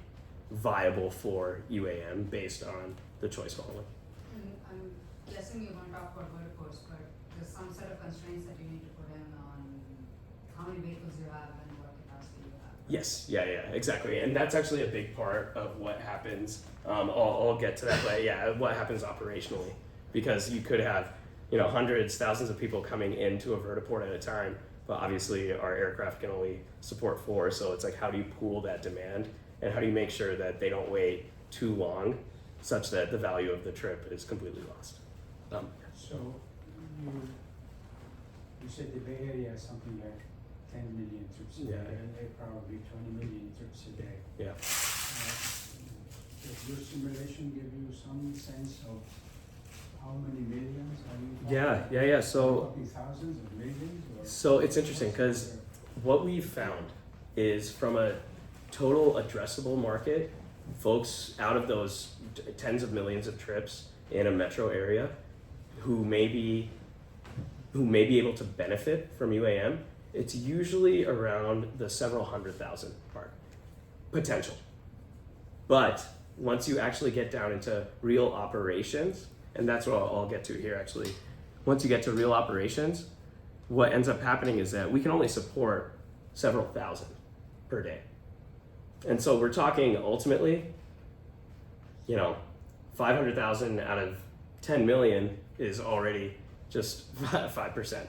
viable for UAM based on the choice modeling.
And I'm guessing you're going to talk about vertiports, but there's some set of constraints that you need to put in on how many vehicles you have and what capacity you have.
Yes, yeah, exactly. And that's actually a big part of what happens. I'll get to that, but what happens operationally. Because you could have, hundreds, thousands of people coming into a vertiport at a time, but obviously our aircraft can only support 4, so it's like, how do you pool that demand? And how do you make sure that they don't wait too long such that the value of the trip is completely lost?
So you said the Bay Area is something like 10 million trips a day, and they probably 20 million trips a day.
Yeah.
Does your simulation give you some sense of how many millions are you talking?
Yeah. So
are you talking thousands of millions?
So it's interesting because what we've found is from a total addressable market, folks out of those tens of millions of trips in a metro area who may be able to benefit from UAM, it's usually around the several 100,000 mark potential. But once you actually get down into real operations, and that's what I'll get to here actually, once you get to real operations, what ends up happening is that we can only support several thousand per day. And so we're talking ultimately, 500,000 out of 10 million is already just 5%.
So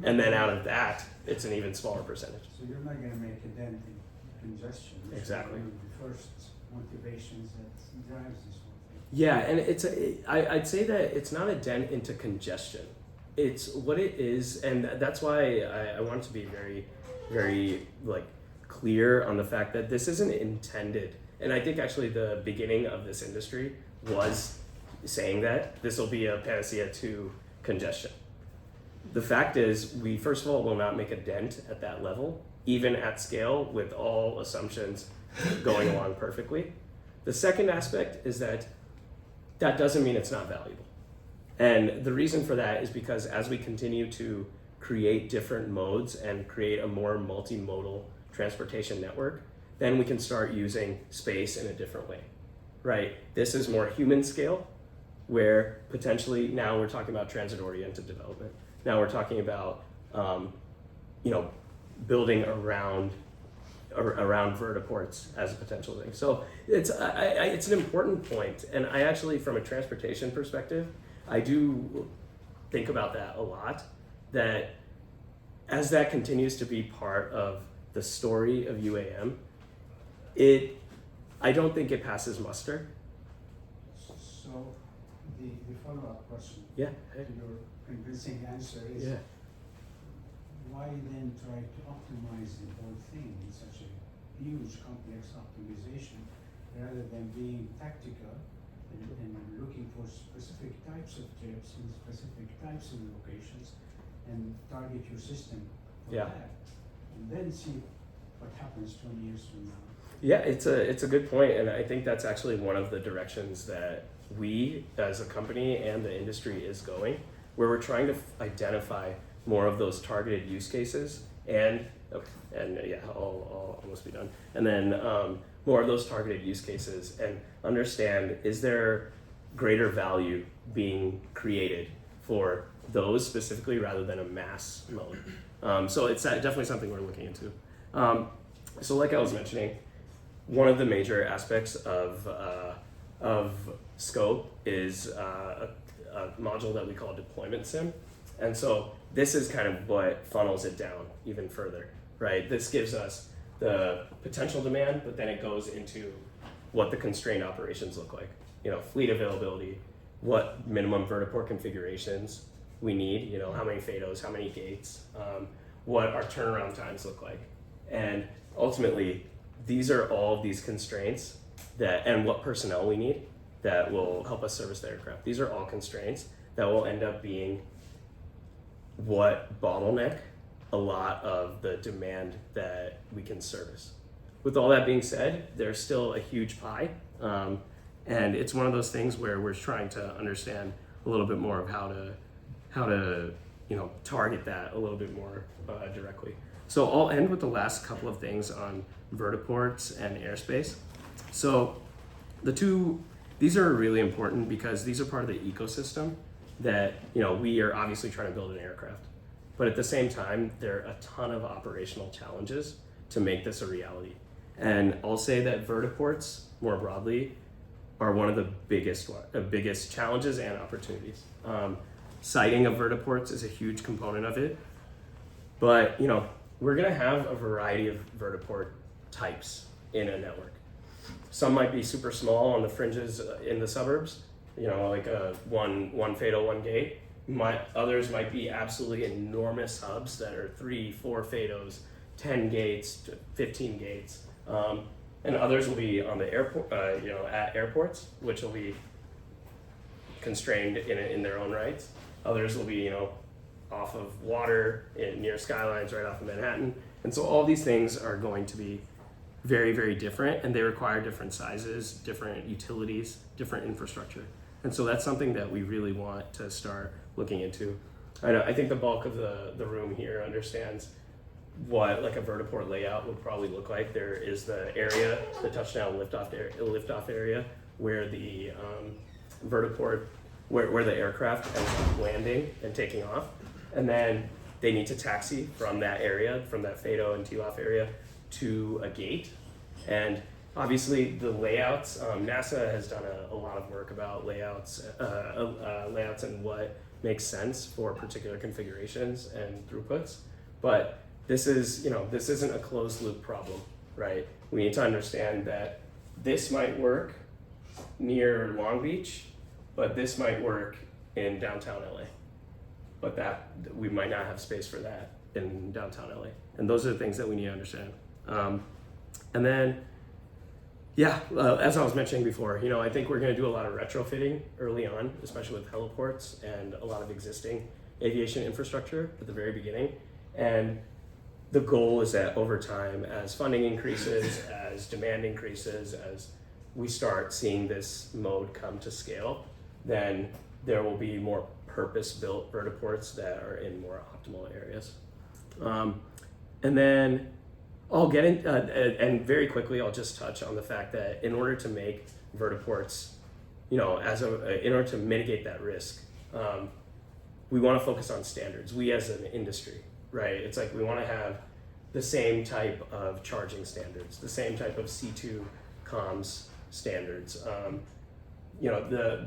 and then out of that, it's an even smaller percentage.
So you're not going to make a dent in congestion.
Exactly.
The first motivations that drives this whole thing.
Yeah, and I'd say that it's not a dent into congestion. It's what it is, and that's why I want to be very, very clear on the fact that this isn't intended. And I think actually the beginning of this industry was saying that this will be a panacea to congestion. The fact is, we first of all will not make a dent at that level, even at scale with all assumptions going along perfectly. The second aspect is that doesn't mean it's not valuable. And the reason for that is because as we continue to create different modes and create a more multimodal transportation network, then we can start using space in a different way. right? This is more human scale, where potentially now we're talking about transit-oriented development. Now we're talking about, building around vertiports as a potential thing. So it's an important point, and I actually, from a transportation perspective, I do think about that a lot. That as that continues to be part of the story of UAM, I don't think it passes muster.
So the follow-up question
Yeah.
to your convincing answer is,
Yeah.
why then try to optimize the whole thing in such a huge complex optimization rather than being tactical and looking for specific types of trips in specific types of locations and target your system for
Yeah.
that, and then see what happens 20 years from now.
Yeah, it's a good point, and I think that's actually one of the directions that we as a company and the industry is going, where we're trying to identify more of those targeted use cases, and I'll almost be done. And then more of those targeted use cases, and understand, is there greater value being created for those specifically rather than a mass mode. So it's definitely something we're looking into. So like I was mentioning, one of the major aspects of scope is a module that we call deployment sim. And so this is kind of what funnels it down even further, right? This gives us the potential demand, but then it goes into what the constrained operations look like. Fleet availability, what minimum vertiport configurations we need, how many FADOs, how many gates, what our turnaround times look like. And ultimately, these are all of these constraints and what personnel we need that will help us service the aircraft. These are all constraints that will end up being what bottleneck a lot of the demand that we can service. With all that being said, there's still a huge pie, and it's one of those things where we're trying to understand a little bit more of how to target that a little bit more directly. So I'll end with the last couple of things on vertiports and airspace. So these are really important because these are part of the ecosystem that we are obviously trying to build an aircraft, but at the same time there are a ton of operational challenges to make this a reality. And I'll say that vertiports more broadly are one of the biggest challenges and opportunities. Siting of vertiports is a huge component of it, but we're going to have a variety of vertiport types in a network. Some might be super small on the fringes in the suburbs, like a one FADO, one gate. Others might be absolutely enormous hubs that are 3, 4 FADOs, 10 gates, 15 gates. And others will be on the airport, at airports, which will be constrained in their own rights. Others will be, off of water near skylines right off of Manhattan. And so all these things are going to be very, very different, and they require different sizes, different utilities, different infrastructure. And so that's something that we really want to start looking into. I think the bulk of the room here understands what like a vertiport layout would probably look like. There is the area, the touchdown liftoff area, where the vertiport, where the aircraft ends up landing and taking off. And then they need to taxi from that area, from that FADO and TLOF area, to a gate. And obviously the layouts, NASA has done a lot of work about layouts and what makes sense for particular configurations and throughputs. But this isn't a closed loop problem, right? We need to understand that this might work near Long Beach, but this might work in downtown LA. But that we might not have space for that in downtown LA. And those are the things that we need to understand. And then, as I was mentioning before, I think we're going to do a lot of retrofitting early on, especially with heliports and a lot of existing aviation infrastructure at the very beginning. And the goal is that over time, as funding increases, as demand increases, as we start seeing this mode come to scale, then there will be more purpose-built vertiports that are in more optimal areas. And then I'll get in, and very quickly I'll just touch on the fact that in order to make vertiports, you know, in order to mitigate that risk, we want to focus on standards. We as an industry, right? It's like we want to have the same type of charging standards, the same type of C2 comms standards. You know,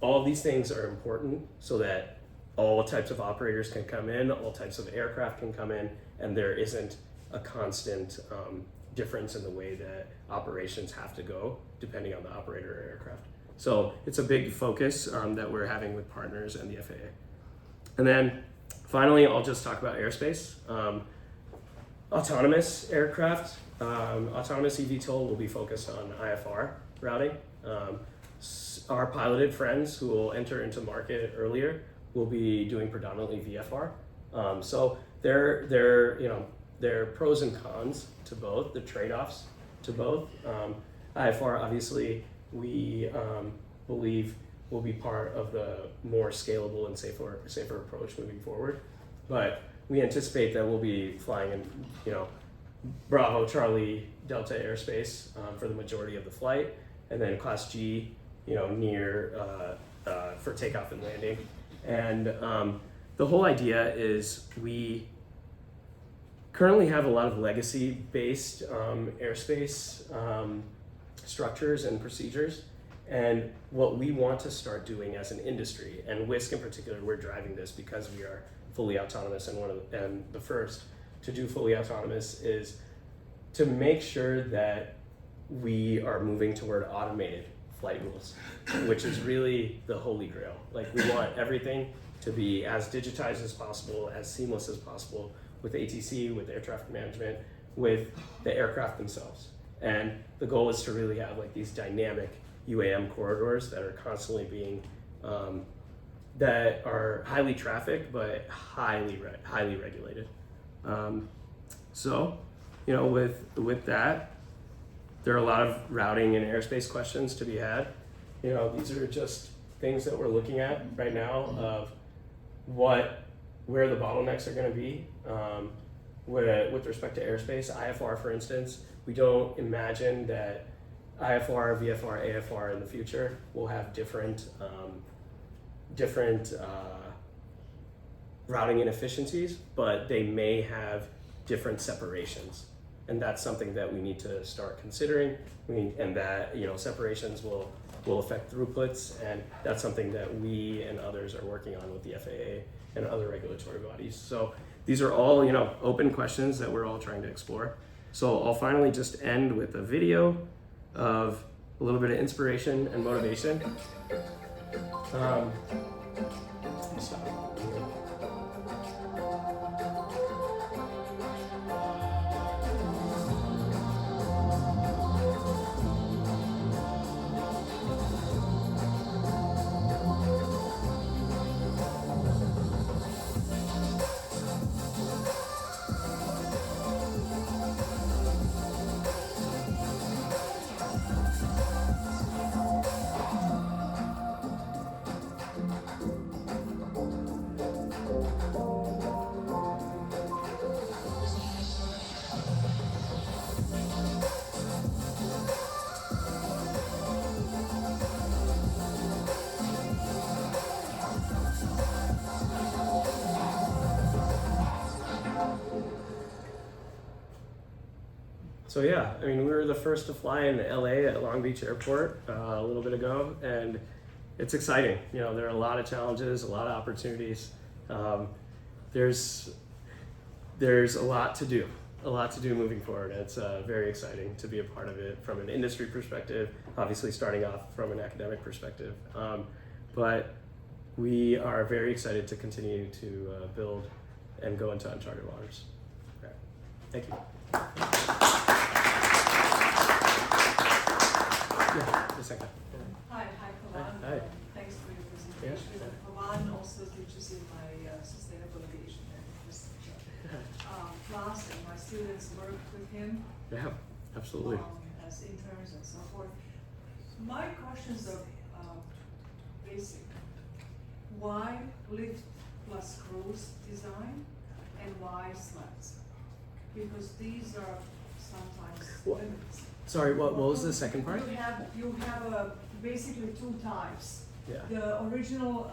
all of these things are important so that all types of operators can come in, all types of aircraft can come in, and there isn't a constant difference in the way that operations have to go depending on the operator or aircraft. So it's a big focus that we're having with partners and the FAA. And then finally, I'll just talk about airspace. Autonomous aircraft, autonomous eVTOL will be focused on IFR routing. Our piloted friends who will enter into market earlier will be doing predominantly VFR. So there are pros and cons to both, the trade-offs to both. IFR, obviously, we believe will be part of the more scalable and safer approach moving forward. But we anticipate that we'll be flying in, you know, Bravo, Charlie, Delta airspace for the majority of the flight, and then Class G, you know, near for takeoff and landing. And the whole idea is we currently have a lot of legacy-based airspace structures and procedures. And what we want to start doing as an industry, and WISC in particular, we're driving this because we are fully autonomous, and the first to do fully autonomous is to make sure that we are moving toward automated flight rules, which is really the holy grail. Like, we want everything to be as digitized as possible, as seamless as possible with ATC, with air traffic management, with the aircraft themselves. And the goal is to really have like these dynamic UAM corridors that are constantly being, that are highly trafficked, but highly regulated. So, you know, with that, there are a lot of routing and airspace questions to be had. You know, these are just things that we're looking at right now of where the bottlenecks are going to be with respect to airspace. IFR, for instance, we don't imagine that IFR, VFR, AFR in the future will have different routing inefficiencies, but they may have different separations. And that's something that we need to start considering. And that, you know, separations will affect throughputs, and that's something that we and others are working on with the FAA and other regulatory bodies. So these are all, you know, open questions that we're all trying to explore. So I'll finally just end with a video of a little bit of inspiration and motivation. Stop. So yeah, I mean, we were the first to fly in LA at Long Beach Airport a little bit ago, and it's exciting. You know, there are a lot of challenges, a lot of opportunities. There's a lot to do moving forward. It's very exciting to be a part of it from an industry perspective, obviously starting off from an academic perspective. But we are very excited to continue to build and go into uncharted waters. Okay. Thank you. Yeah, a second.
Hi, Pavan.
Hi.
Thanks for your presentation.
Yeah.
Pavan also teaches in my sustainable aviation class, and my students work with him.
Yeah, absolutely.
As interns and so forth. My questions are basic. Why lift plus cruise design, and why slats? Because these are sometimes limits.
Sorry, what was the second part?
You have basically two types.
Yeah.
The original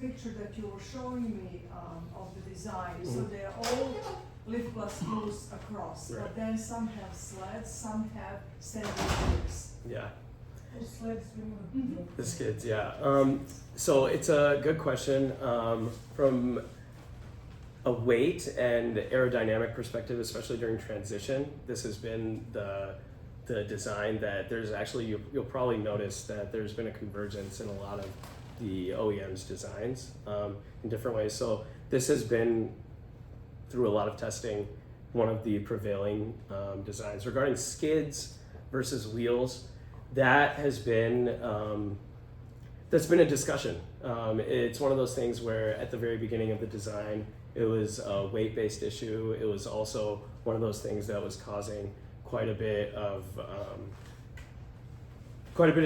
picture that you were showing me of the design, so they're all lift plus screws across,
Right.
but then some have sleds, some have standing wheels.
Yeah.
Those sleds,
The skids, yeah. So it's a good question. From a weight and aerodynamic perspective, especially during transition, this has been the design that there's actually, you'll probably notice that there's been a convergence in a lot of the OEM's designs in different ways. So this has been, through a lot of testing, one of the prevailing designs. Regarding skids versus wheels, that has been, that's been a discussion. It's one of those things where at the very beginning of the design, it was a weight-based issue. It was also one of those things that was causing quite a bit of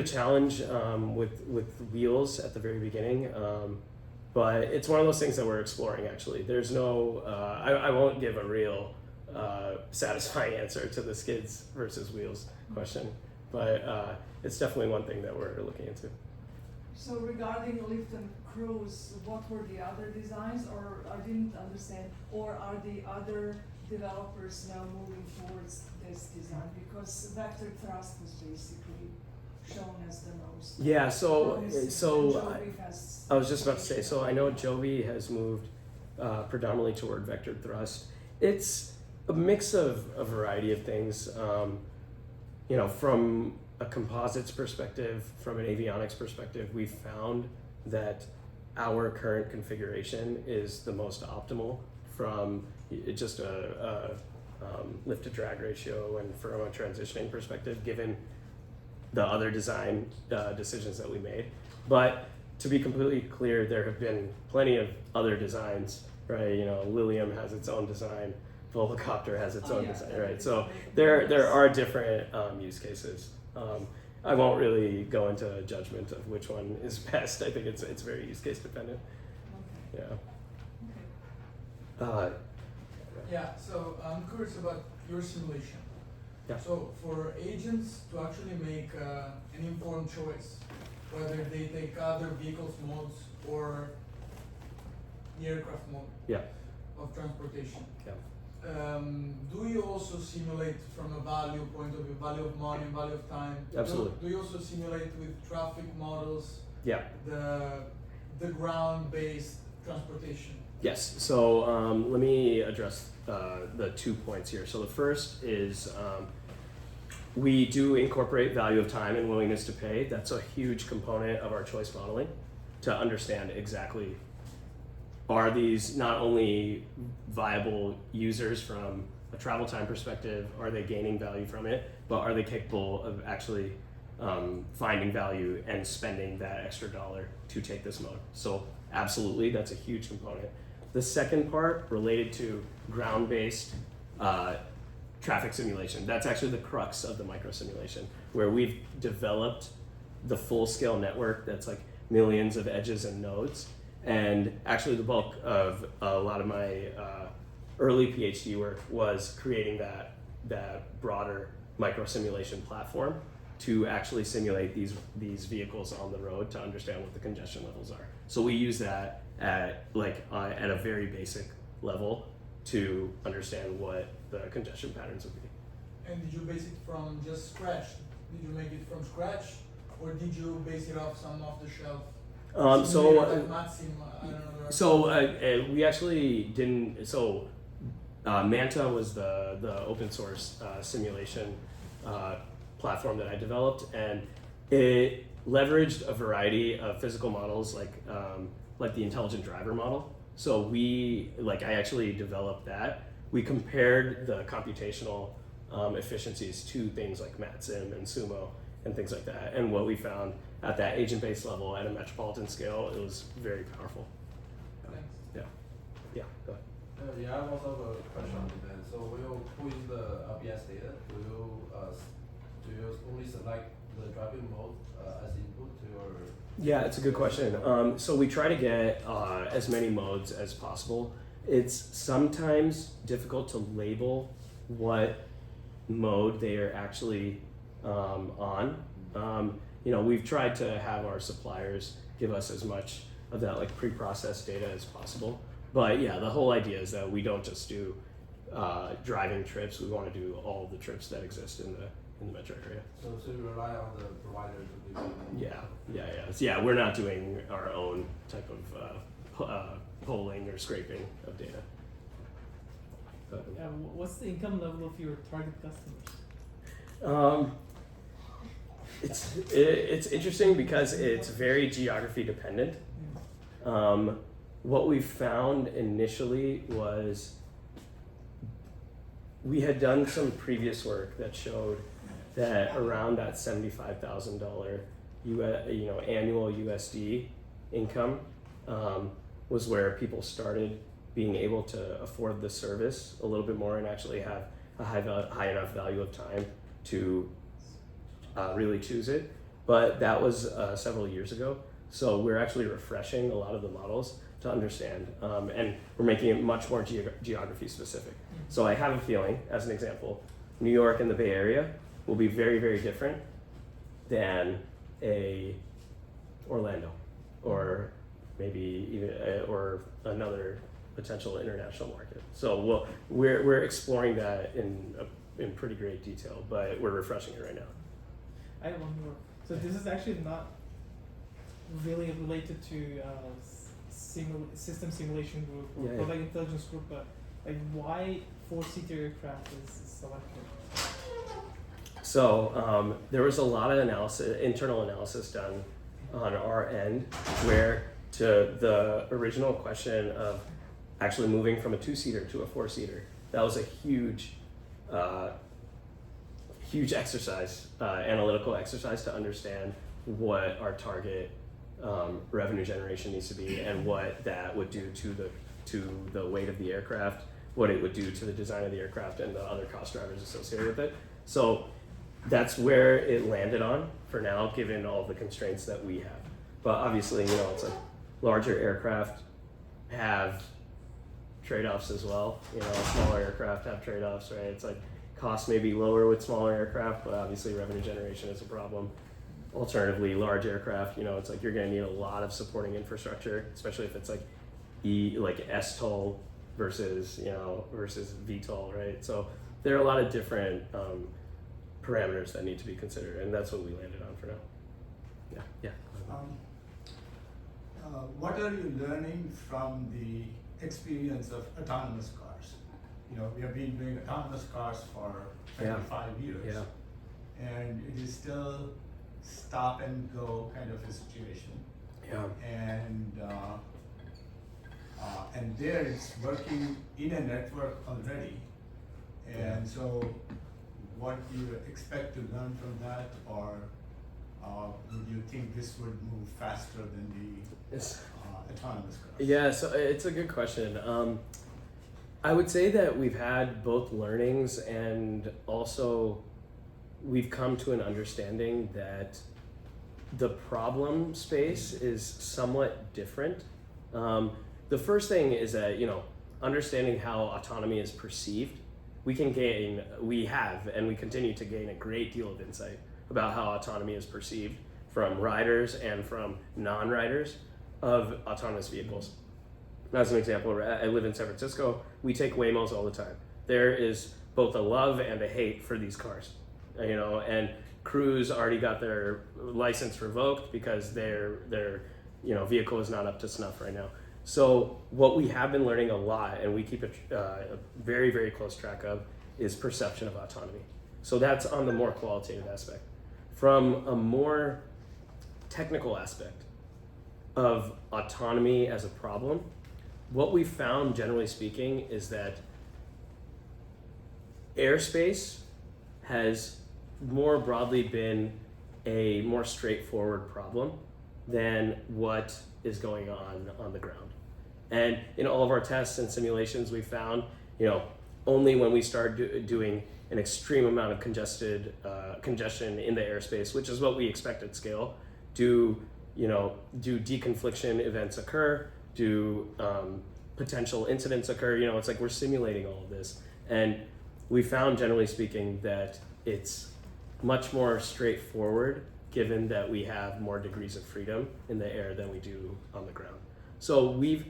challenge with wheels at the very beginning. But it's one of those things that we're exploring. Actually, there's no. I won't give a real satisfying answer to the skids versus wheels question, but it's definitely one thing that we're looking into.
So regarding lift and cruise, what were the other designs, or I didn't understand, or are the other developers now moving towards this design? Because vector thrust was basically shown as the most.
Yeah, so
Joby has,
I was just about to say, so I know Joby has moved predominantly toward vector thrust. It's a mix of a variety of things. You know, from a composites perspective, from an avionics perspective, we've found that our current configuration is the most optimal from just a lift to drag ratio and from a transitioning perspective, given the other design decisions that we made. But to be completely clear, there have been plenty of other designs, right? You know, Lilium has its own design, Volocopter has its own design, right? So there are different use cases. I won't really go into a judgment of which one is best. I think it's very use case dependent.
okay.
Yeah.
Okay.
Yeah, so I'm curious about your simulation.
Yeah.
So for agents to actually make an informed choice, whether they take other vehicles modes or the aircraft mode of transportation.
Yeah.
Do you also simulate from a value point of view, value of money, value of time?
Absolutely.
Do you also simulate with traffic models?
Yeah.
The ground-based transportation.
Yes. So let me address the 2 points here. So the first is we do incorporate value of time and willingness to pay. That's a huge component of our choice modeling to understand exactly, are these not only viable users from a travel time perspective, are they gaining value from it, but are they capable of actually finding value and spending that extra dollar to take this mode? So absolutely, that's a huge component. The second part related to ground-based traffic simulation, that's actually the crux of the micro simulation, where we've developed the full-scale network that's like millions of edges and nodes. And actually the bulk of a lot of my early PhD work was creating that broader micro simulation platform to actually simulate these vehicles on the road to understand what the congestion levels are. So we use that at a very basic level to understand what the congestion patterns would be.
And did you base it from just scratch? Did you make it from scratch, or did you base it off some off the shelf?
We actually didn't. So Manta was the open source simulation platform that I developed, and it leveraged a variety of physical models like the intelligent driver model. So I actually developed that. We compared the computational efficiencies to things like MatSim and Sumo and things like that. And what we found at that agent-based level at a metropolitan scale, it was very powerful. Yeah, go ahead.
Yeah, I also have a question on that. So when you put in the RBS data, do you only select the driving mode as input to your?
Yeah, it's a good question. So we try to get as many modes as possible. It's sometimes difficult to label what mode they are actually We've tried to have our suppliers give us as much of that like pre-processed data as possible. But yeah, the whole idea is that we don't just do driving trips. We want to do all the trips that exist in the metro area.
So you rely on the provider to give you.
Yeah. We're not doing our own type of polling or scraping of data. But,
what's the income level of your target customers?
It's interesting because it's very geography dependent. What we found initially was we had done some previous work that showed that around that $75,000 annual USD income was where people started being able to afford the service a little bit more and actually have a high enough value of time to really choose it. But that was several years ago. So we're actually refreshing a lot of the models to understand, and we're making it much more geography specific. So I have a feeling, as an example, New York and the Bay Area will be very, very different than a Orlando, or maybe even or another potential international market. So we're exploring that in pretty great detail, but we're refreshing it right now.
I have one more. So this is actually not really related to system simulation group or product intelligence group, but like why 4-seater aircraft is selected?
So there was a lot of internal analysis done on our end, where to the original question of actually moving from a 2-seater to a 4-seater, that was a huge exercise, analytical exercise to understand what our target revenue generation needs to be and what that would do to the weight of the aircraft, what it would do to the design of the aircraft and the other cost drivers associated with it. So that's where it landed on for now, given all the constraints that we have. But obviously, it's like larger aircraft have trade-offs as well. Smaller aircraft have trade-offs, right? It's like cost may be lower with smaller aircraft, but obviously revenue generation is a problem. Alternatively, large aircraft, it's like you're going to need a lot of supporting infrastructure, especially if it's like STOL versus VTOL, right? So there are a lot of different parameters that need to be considered, and that's what we landed on for now. Yeah.
What are you learning from the experience of autonomous cars? We have been doing autonomous cars for 25 years, and it is still stop and go kind of a situation. And there it's working in a network already. And so what do you expect to learn from that, or would you think this would move faster than the autonomous cars?
Yeah, so it's a good question. I would say that we've had both learnings, and also we've come to an understanding that the problem space is somewhat different. The first thing is that, understanding how autonomy is perceived, we have and we continue to gain a great deal of insight about how autonomy is perceived from riders and from non-riders of autonomous vehicles. As an example, I live in San Francisco. We take Waymos all the time. There is both a love and a hate for these cars, and Cruise already got their license revoked because their vehicle is not up to snuff right now. So what we have been learning a lot, and we keep a very, very close track of, is perception of autonomy. So that's on the more qualitative aspect. From a more technical aspect of autonomy as a problem, what we found, generally speaking, is that airspace has more broadly been a more straightforward problem than what is going on the ground. And in all of our tests and simulations, we found, only when we start doing an extreme amount of congestion in the airspace, which is what we expect at scale, do deconfliction events occur, do potential incidents occur. It's like we're simulating all of this, and we found, generally speaking, that it's much more straightforward, given that we have more degrees of freedom in the air than we do on the ground. So we've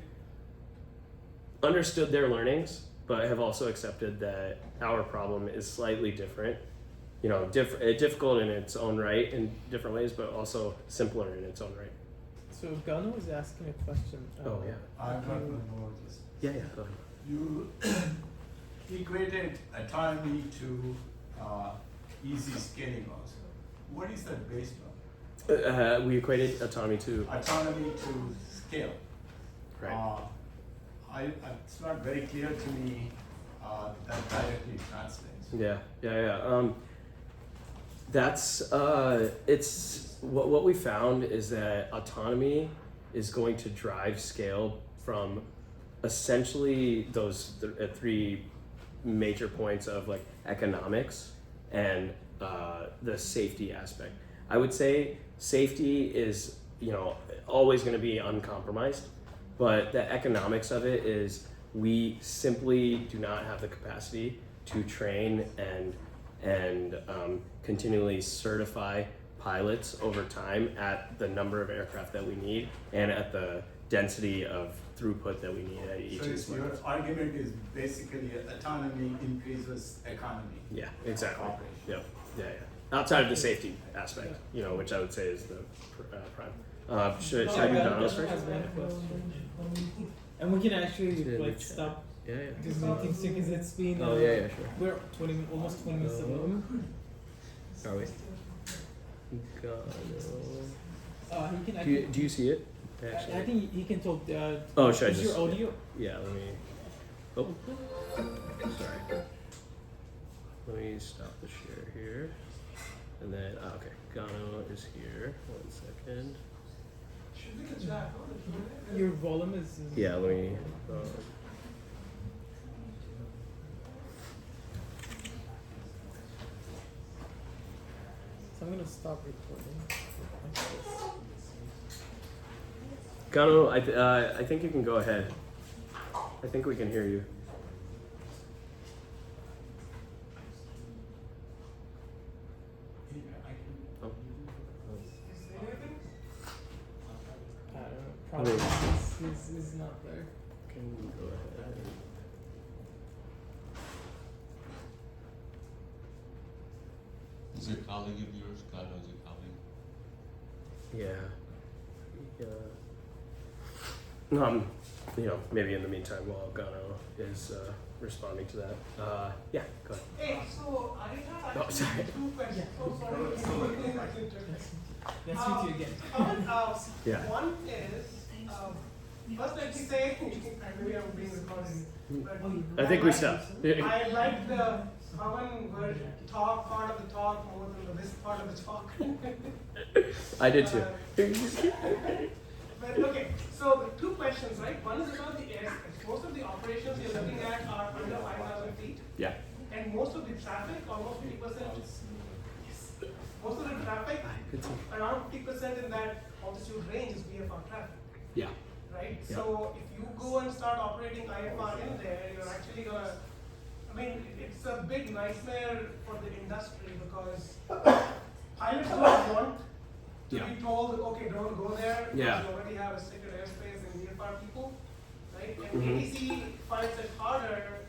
understood their learnings, but have also accepted that our problem is slightly different. You know, difficult in its own right in different ways, but also simpler in its own right.
So Gano was asking a question.
Oh yeah.
I've got one more.
Yeah, go ahead.
You equated autonomy to easy scaling also. What is that based on?
We equated autonomy to
Autonomy to scale.
right.
It's not very clear to me that directly translates.
Yeah. That's it's what we found is that autonomy is going to drive scale from essentially those three major points of like economics and the safety aspect. I would say safety is, you know, always going to be uncompromised, but the economics of it is we simply do not have the capacity to train and continually certify pilots over time at the number of aircraft that we need and at the density of throughput that we need at each of these
So your
levels.
argument is basically autonomy increases economy.
Yeah, exactly.
Operation.
Yep. Yeah. Outside of the safety aspect, you know, which I would say is the prime. Should I do Donald's first?
Has one question. And we can actually like stop
Yeah.
this meeting soon because it's been.
Sure.
We're almost 20 minutes ago.
Are we?
He can.
Do you see it? Actually.
I think he can talk.
Oh, should I
is
just?
your audio?
Yeah. Let me. Oh. Sorry. Let me stop the share here, and then okay. Gano is here. 1 second.
Your volume is.
Yeah. Let me.
So I'm gonna stop recording.
Gano, I think you can go ahead. I think we can hear you. Oh.
Probably is not there.
Can you go ahead?
Is a colleague of yours, Carlo, is a colleague?
Yeah. You know, maybe in the meantime, while Gano is responding to that. Yeah, go ahead.
Hey, so I have
Oh, sorry.
two questions. Oh, sorry.
Let's meet you again.
Yeah.
One is, first let me say, maybe I'm being recorded. But
I think we stopped.
I like the Pavan talk part of the talk more than this part of the talk.
I did too.
But okay, so the two questions, right? One is about the airspace. Most of the operations you're looking at are under 5,000 feet.
Yeah.
And most of the traffic, almost 50%, most of the traffic, around 50% in that altitude range is VFR traffic.
Yeah.
Right?
Yeah.
So if you go and start operating IFR in there, you're actually gonna, I mean, it's a big nightmare for the industry because pilots don't want to be told, okay, don't go there, because you already have restricted airspace and VFR people, right? And ATC finds it harder.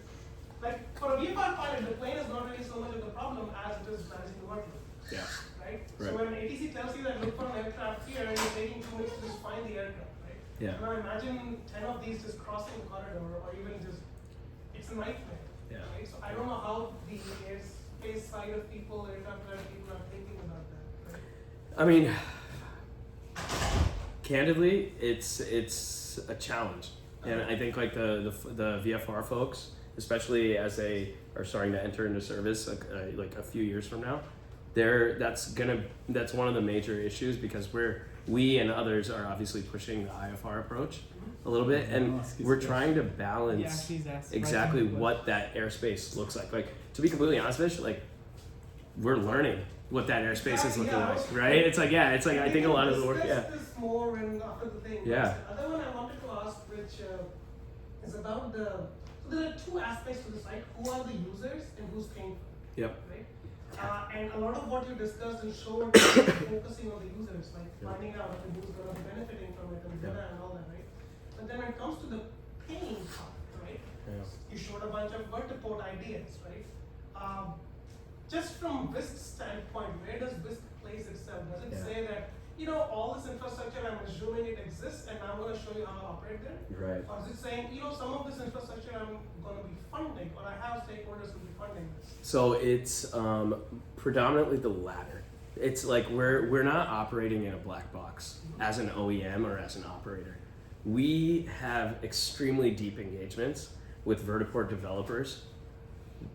Like for a VFR pilot, the plane is not really so much of the problem as it is managing the workload.
Yeah.
Right? So when ATC tells you that look for an aircraft here, you're taking 2 minutes to just find the aircraft, right?
Yeah.
Now imagine 10 of these just crossing the corridor or even just, it's a nightmare.
Yeah.
Right? So I don't know how the airspace side of people, aircraft side of people are thinking about that. Right?
I mean, candidly, it's a challenge, and I think like the VFR folks, especially as they are starting to enter into service like a few years from now, that's one of the major issues because we and others are obviously pushing the IFR approach a little bit, and we're trying to balance exactly what that airspace looks like. Like to be completely honest, Vish, like we're learning what that airspace is looking like, right? It's like I think a lot of the work,
This more when after the thing.
Yeah.
The other one I wanted to ask, which is about so there are two aspects to the site: who are the users and who's paying for it.
Yep.
Right. And a lot of what you discussed and showed focusing on the users, like finding out who's going to be benefiting from it and data and all that, right? But then when it comes to the paying part, right? You showed a bunch of vertiport ideas, right? Just from Whisk's standpoint, where does Whisk place itself? Does it say that, all this infrastructure, I'm assuming it exists and I'm going to show you how to operate there?
Right.
Or is it saying, some of this infrastructure I'm going to be funding, or I have stakeholders who will be funding this?
So it's predominantly the latter. It's like we're not operating in a black box as an OEM or as an operator. We have extremely deep engagements with vertiport developers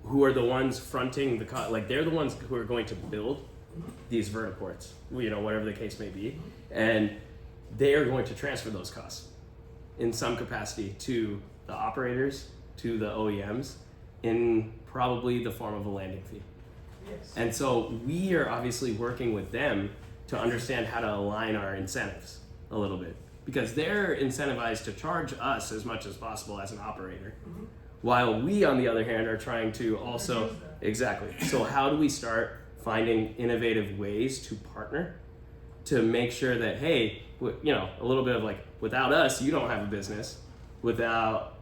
who are the ones fronting they're the ones who are going to build these vertiports, whatever the case may be, and they are going to transfer those costs in some capacity to the operators, to the OEMs, in probably the form of a landing fee.
Yes.
And so we are obviously working with them to understand how to align our incentives a little bit, because they're incentivized to charge us as much as possible as an operator, while we, on the other hand, are trying to also exactly. So how do we start finding innovative ways to partner to make sure that, hey, a little bit of like, without us, you don't have a business. Without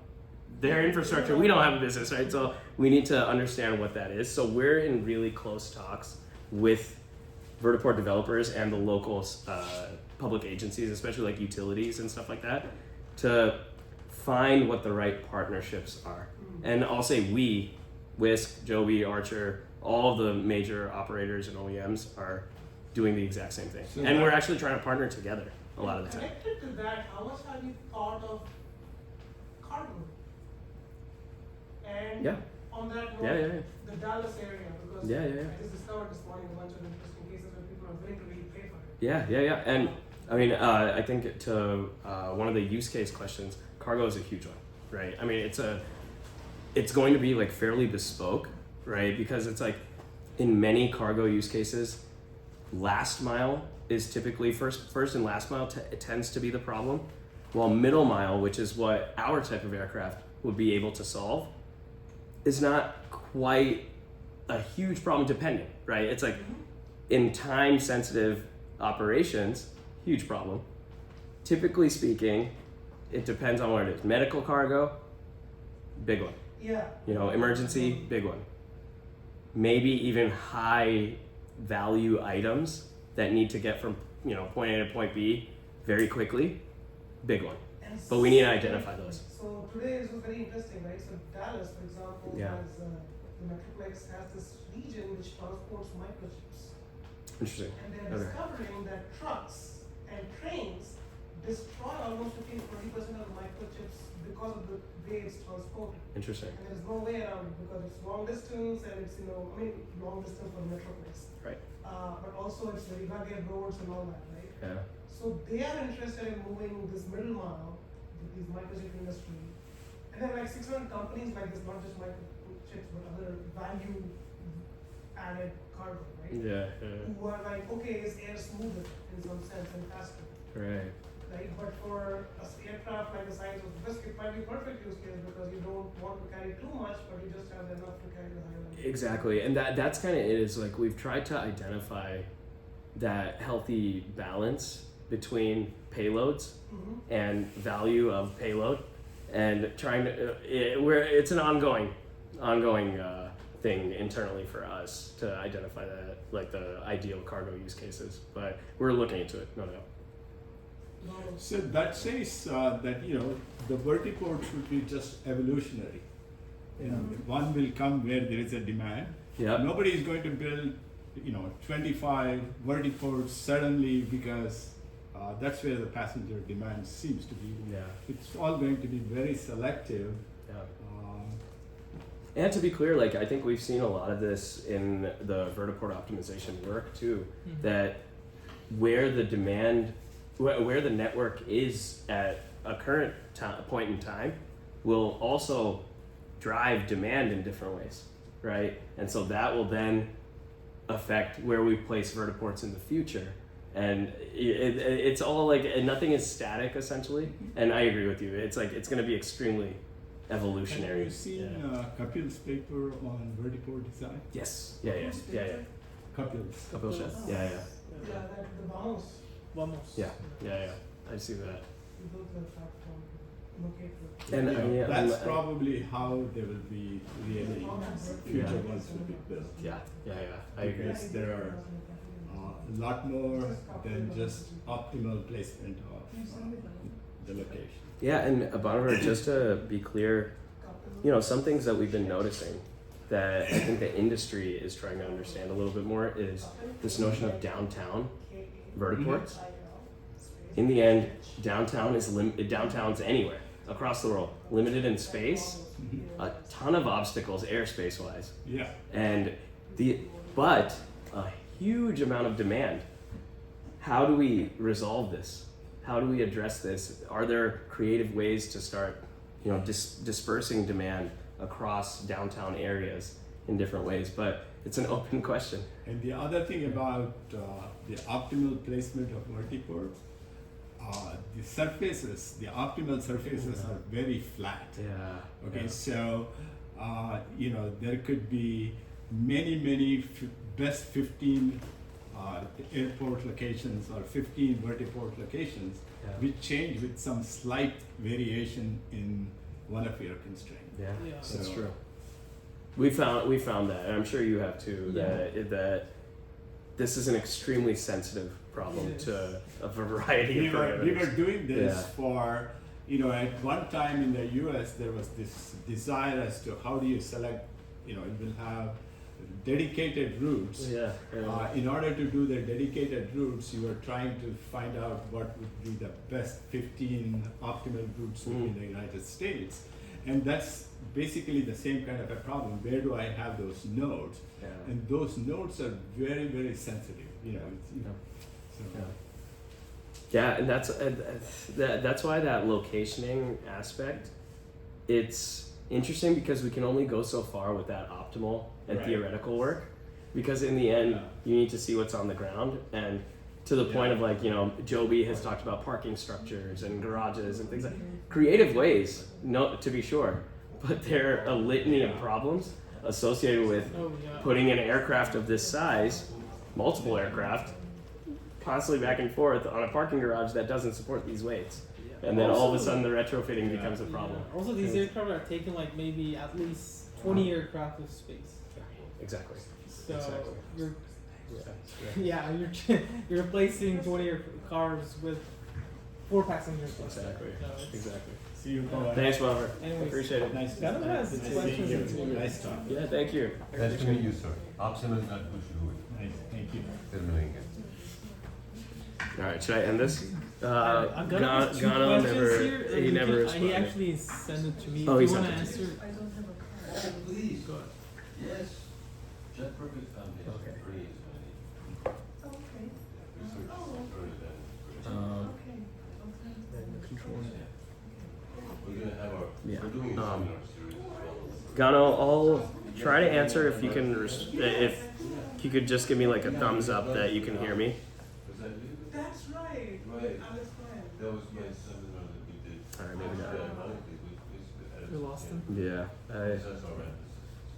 their infrastructure, we don't have a business, right? So we need to understand what that is. So we're in really close talks with vertiport developers and the local public agencies, especially like utilities and stuff like that, to find what the right partnerships are. And I'll say we, Whisk, Joby, Archer, all of the major operators and OEMs are doing the exact same thing.
So
and we're actually trying to partner together a lot of the time.
Connected to that, how much have you thought of cargo? And on that note, the Dallas area, because I just discovered this morning a bunch of interesting cases where people are willing to really pay for it.
And I mean, I think to one of the use case questions, cargo is a huge one, right? I mean, it's going to be like fairly bespoke, right? Because it's like in many cargo use cases, last mile is typically first and last mile tends to be the problem, while middle mile, which is what our type of aircraft would be able to solve, is not quite a huge problem depending, right? It's like in time sensitive operations, huge problem. Typically speaking, it depends on what it is. Medical cargo, big one.
Yeah.
Emergency, big one. Maybe even high value items that need to get from, point A to point B very quickly, big one. But we need to identify those.
So today this was very interesting, right? So Dallas, for example, has the Metroplex has this region which transports microchips.
Interesting.
And they're discovering that trucks and trains destroy almost 15-20% of the microchips because of the way it's transported.
Interesting.
And there's no way around it because it's long distance and it's long distance for Metroplex.
Right.
But also it's very rugged roads and all that, right?
Yeah.
So they are interested in moving this middle mile, these microchip industry, and there are like 600 companies like this, not just microchips, but other value added cargo, right?
Yeah.
Who are like, okay, is air smoother in some sense and faster?
Right.
Right, but for an aircraft like the size of Whisk, it might be perfect use case because you don't want to carry too much, but you just have enough to carry the higher level.
Exactly, and that's kind of it. Is like we've tried to identify that healthy balance between payloads and value of payload, and trying to it's an ongoing thing internally for us to identify that, like the ideal cargo use cases. But we're looking into it, no doubt.
So that says that the vertiports should be just evolutionary. One will come where there is a demand. Nobody is going to build 25 vertiports suddenly because that's where the passenger demand seems to be. It's all going to be very selective.
And to be clear, like I think we've seen a lot of this in the vertiport optimization work too, that where the network is at a current point in time will also drive demand in different ways, right? And so that will then affect where we place vertiports in the future. And it's all like, nothing is static essentially. And I agree with you. It's like, it's going to be extremely evolutionary.
Have you seen Kapil's paper on vertiport design?
Yes. Yeah.
Kapil's.
Kapil's. Yeah.
Yeah, that the Vamos.
Yeah. I see that.
We built the factor locator.
And
that's probably how they will be really future ones will be built.
Yeah. I agree.
Because there are a lot more than just optimal placement of the location.
Yeah, and Bonnevere, just to be clear, some things that we've been noticing that I think the industry is trying to understand a little bit more is this notion of downtown vertiports. In the end, downtown's anywhere across the world, limited in space, a ton of obstacles airspace wise.
Yeah.
And but a huge amount of demand. How do we resolve this? How do we address this? Are there creative ways to start, dispersing demand across downtown areas in different ways? But it's an open question.
And the other thing about the optimal placement of vertiports, the optimal surfaces are very flat.
Yeah.
Okay, so there could be many best 15 airport locations or 15 vertiport locations, which change with some slight variation in one of your constraints.
Yeah,
so
that's true. We found that, and I'm sure you have too, that this is an extremely sensitive problem to a variety of parameters.
We were doing this for, at one time in the US, there was this desire as to how do you select, it will have dedicated routes. In order to do the dedicated routes, you were trying to find out what would be the best 15 optimal routes within the United States. And that's basically the same kind of a problem. Where do I have those nodes? And those nodes are very, very sensitive.
Yeah, and that's why that locationing aspect, it's interesting because we can only go so far with that optimal and theoretical work, because in the end you need to see what's on the ground. And to the point of Joby has talked about parking structures and garages and things like creative ways, to be sure, but there are a litany of problems associated with putting an aircraft of this size, multiple aircraft, constantly back and forth on a parking garage that doesn't support these weights. And then all of a sudden the retrofitting becomes a problem.
Also, these aircraft are taking maybe at least 20 aircraft of space.
Exactly.
So you're replacing 20 cars with 4 passengers.
Exactly.
Exactly. See you, Pavan.
Thanks, Bonnevere.
Anyways,
Appreciate it.
Nice
That was questions.
Nice talk.
Yeah, thank you.
Nice to meet you, sir. Absolutely not good to do it.
Nice. Thank you.
Terminating it.
All right, should I end this?
I've got 2
Gano
questions here.
he never
He
responded.
actually sent it to me.
Oh,
Do
he
you
sent
want to
it to you.
answer?
I don't have a question.
Please.
Go ahead.
Yes. Jet Perfect Foundation.
Okay.
Free is money.
Okay.
Research
Oh.
further than.
Okay.
We're gonna have our.
Yeah.
We're doing a seminar series as well.
Gano, I'll try to answer if you can. If you could just give me a thumbs up that you can hear me.
Was that you?
That's right.
Right.
Alex Brand.
That was my seminar that we did.
All right, maybe not.
We lost him.
Yeah,
That's our emphasis.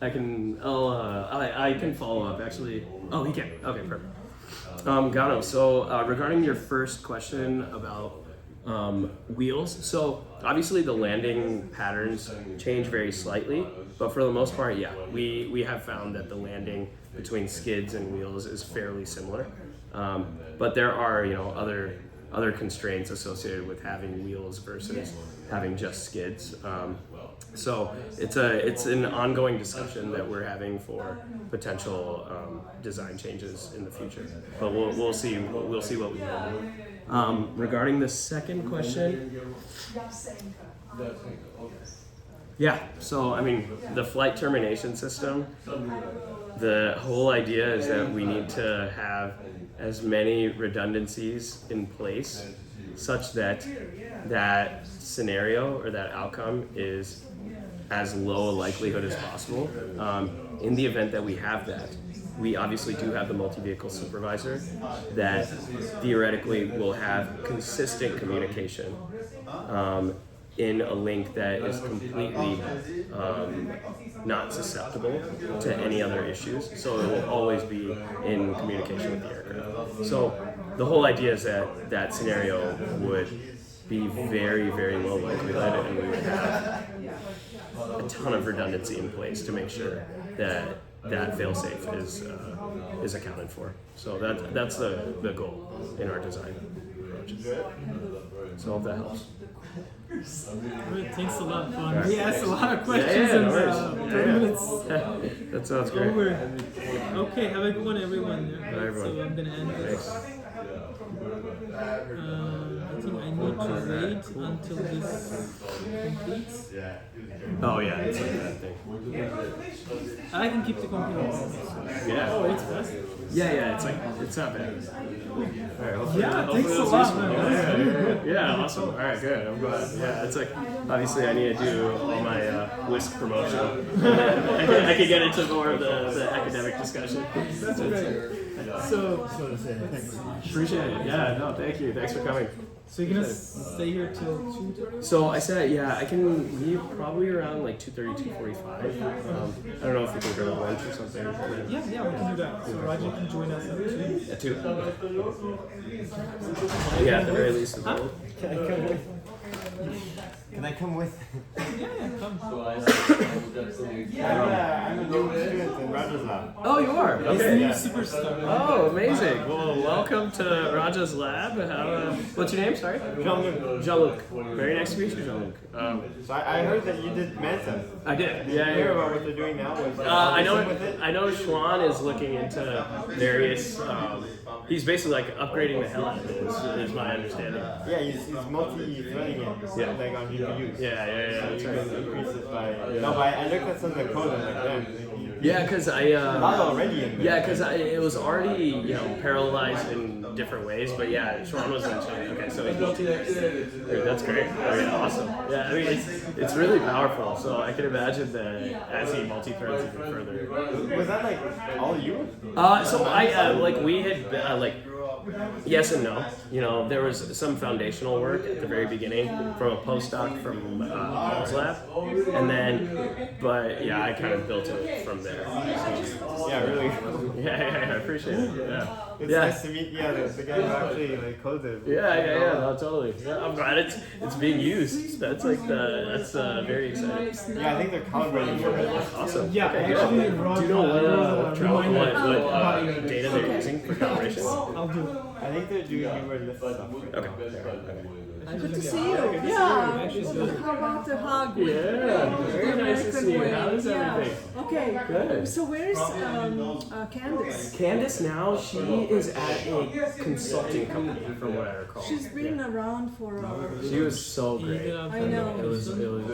I can. I can follow up actually. Oh, he can. Okay, perfect. Gano, so regarding your first question about wheels, so obviously the landing patterns change very slightly, but for the most part, yeah, we have found that the landing between skids and wheels is fairly similar. But there are other constraints associated with having wheels versus having just skids. So it's an ongoing discussion that we're having for potential design changes in the future. But we'll see what we do. Regarding the second question, yeah. So I mean, the flight termination system. The whole idea is that we need to have as many redundancies in place such that that scenario or that outcome is as low a likelihood as possible. In the event that we have that, we obviously do have the multi-vehicle supervisor that theoretically will have consistent communication in a link that is completely not susceptible to any other issues. So it will always be in communication with the aircraft. So the whole idea is that that scenario would be very, very low likelihood, and we would have a ton of redundancy in place to make sure that that failsafe is accounted for. So that's the goal in our design approaches. So I hope that helps.
Great, thanks a lot, Pavan.
Right.
We asked a lot of questions
no
in
worries.
30 minutes.
That sounds great.
Over. Okay, have a good one, everyone.
Bye, everyone.
So I'm gonna end this.
Thanks.
I think I need to wait until this completes.
Oh yeah, it's like that thing.
I can keep the computer.
Yeah.
Oh, it's fast.
Yeah, it's not bad. Alright, hopefully,
Yeah,
hopefully
thanks a
that's
lot,
useful.
man.
Yeah, awesome. Alright, good. I'm glad. Yeah, it's like obviously I need to do all my Whisk promotion. I could get into more of the academic discussion.
That's great. So,
Appreciate it. Yeah, no, thank you. Thanks for coming.
so you're gonna stay here till 2:30?
So I said, yeah, I can leave probably around like 2:30, 2:45. I don't know if we can grab lunch or something.
Yeah, we can do that. So Raji can join us at 2.
At 2? Yeah, at the very least.
Huh?
Can I come with? Can I come with?
Yeah, come.
I'm a new student in Raja's lab.
Oh, you are?
He's
Okay.
the new superstar.
Oh, amazing. Well, welcome to Raja's lab. What's your name? Sorry?
Jean-Luc.
Jean-Luc. Very nice to meet you, Jean-Luc.
So I heard that you did Manson.
I did.
Did you hear about what they're doing now? With,
I know Schwann is looking into various. He's basically like upgrading the hell out of it. Is my understanding.
Yeah, he's multi-threading it.
Yeah.
Like on GPUs.
Yeah.
So you
That's
can
right.
increase it by. No, but I looked at some of the code and like, damn.
Yeah, because I.
Not already in there.
Yeah, because it was already parallelized in different ways, but yeah, Schwann was into it. Okay, so he's multi. That's great. Oh, yeah, awesome. Yeah, I mean it's really powerful. So I can imagine that as he multi-threads even further.
Was that like all you?
So I like we had like. Yes and no. You know, there was some foundational work at the very beginning from a postdoc from Paul's lab, and then, but yeah, I kind of built it from there. So,
Yeah, really.
Yeah, I appreciate it. Yeah.
It's
Yeah.
nice to meet the guy who actually like coded.
Yeah, no, totally. Yeah, I'm glad it's being used. That's very exciting.
Yeah, I think they're calibrating for it.
Awesome.
Yeah,
Okay,
actually,
good. Do you know what data they're using for calibration?
I'll do it.
I think they're doing newer lift stuff.
Okay.
Good to see you.
Good to see you.
Yeah.
Actually, so-
How about the hug?
Yeah, very nice to see you. How is
Yeah.
everything?
Okay.
Good.
So where's Candace?
Candace now, she is at a consulting company, from what I recall.
She's been around for.
She was so great.
I know.
It was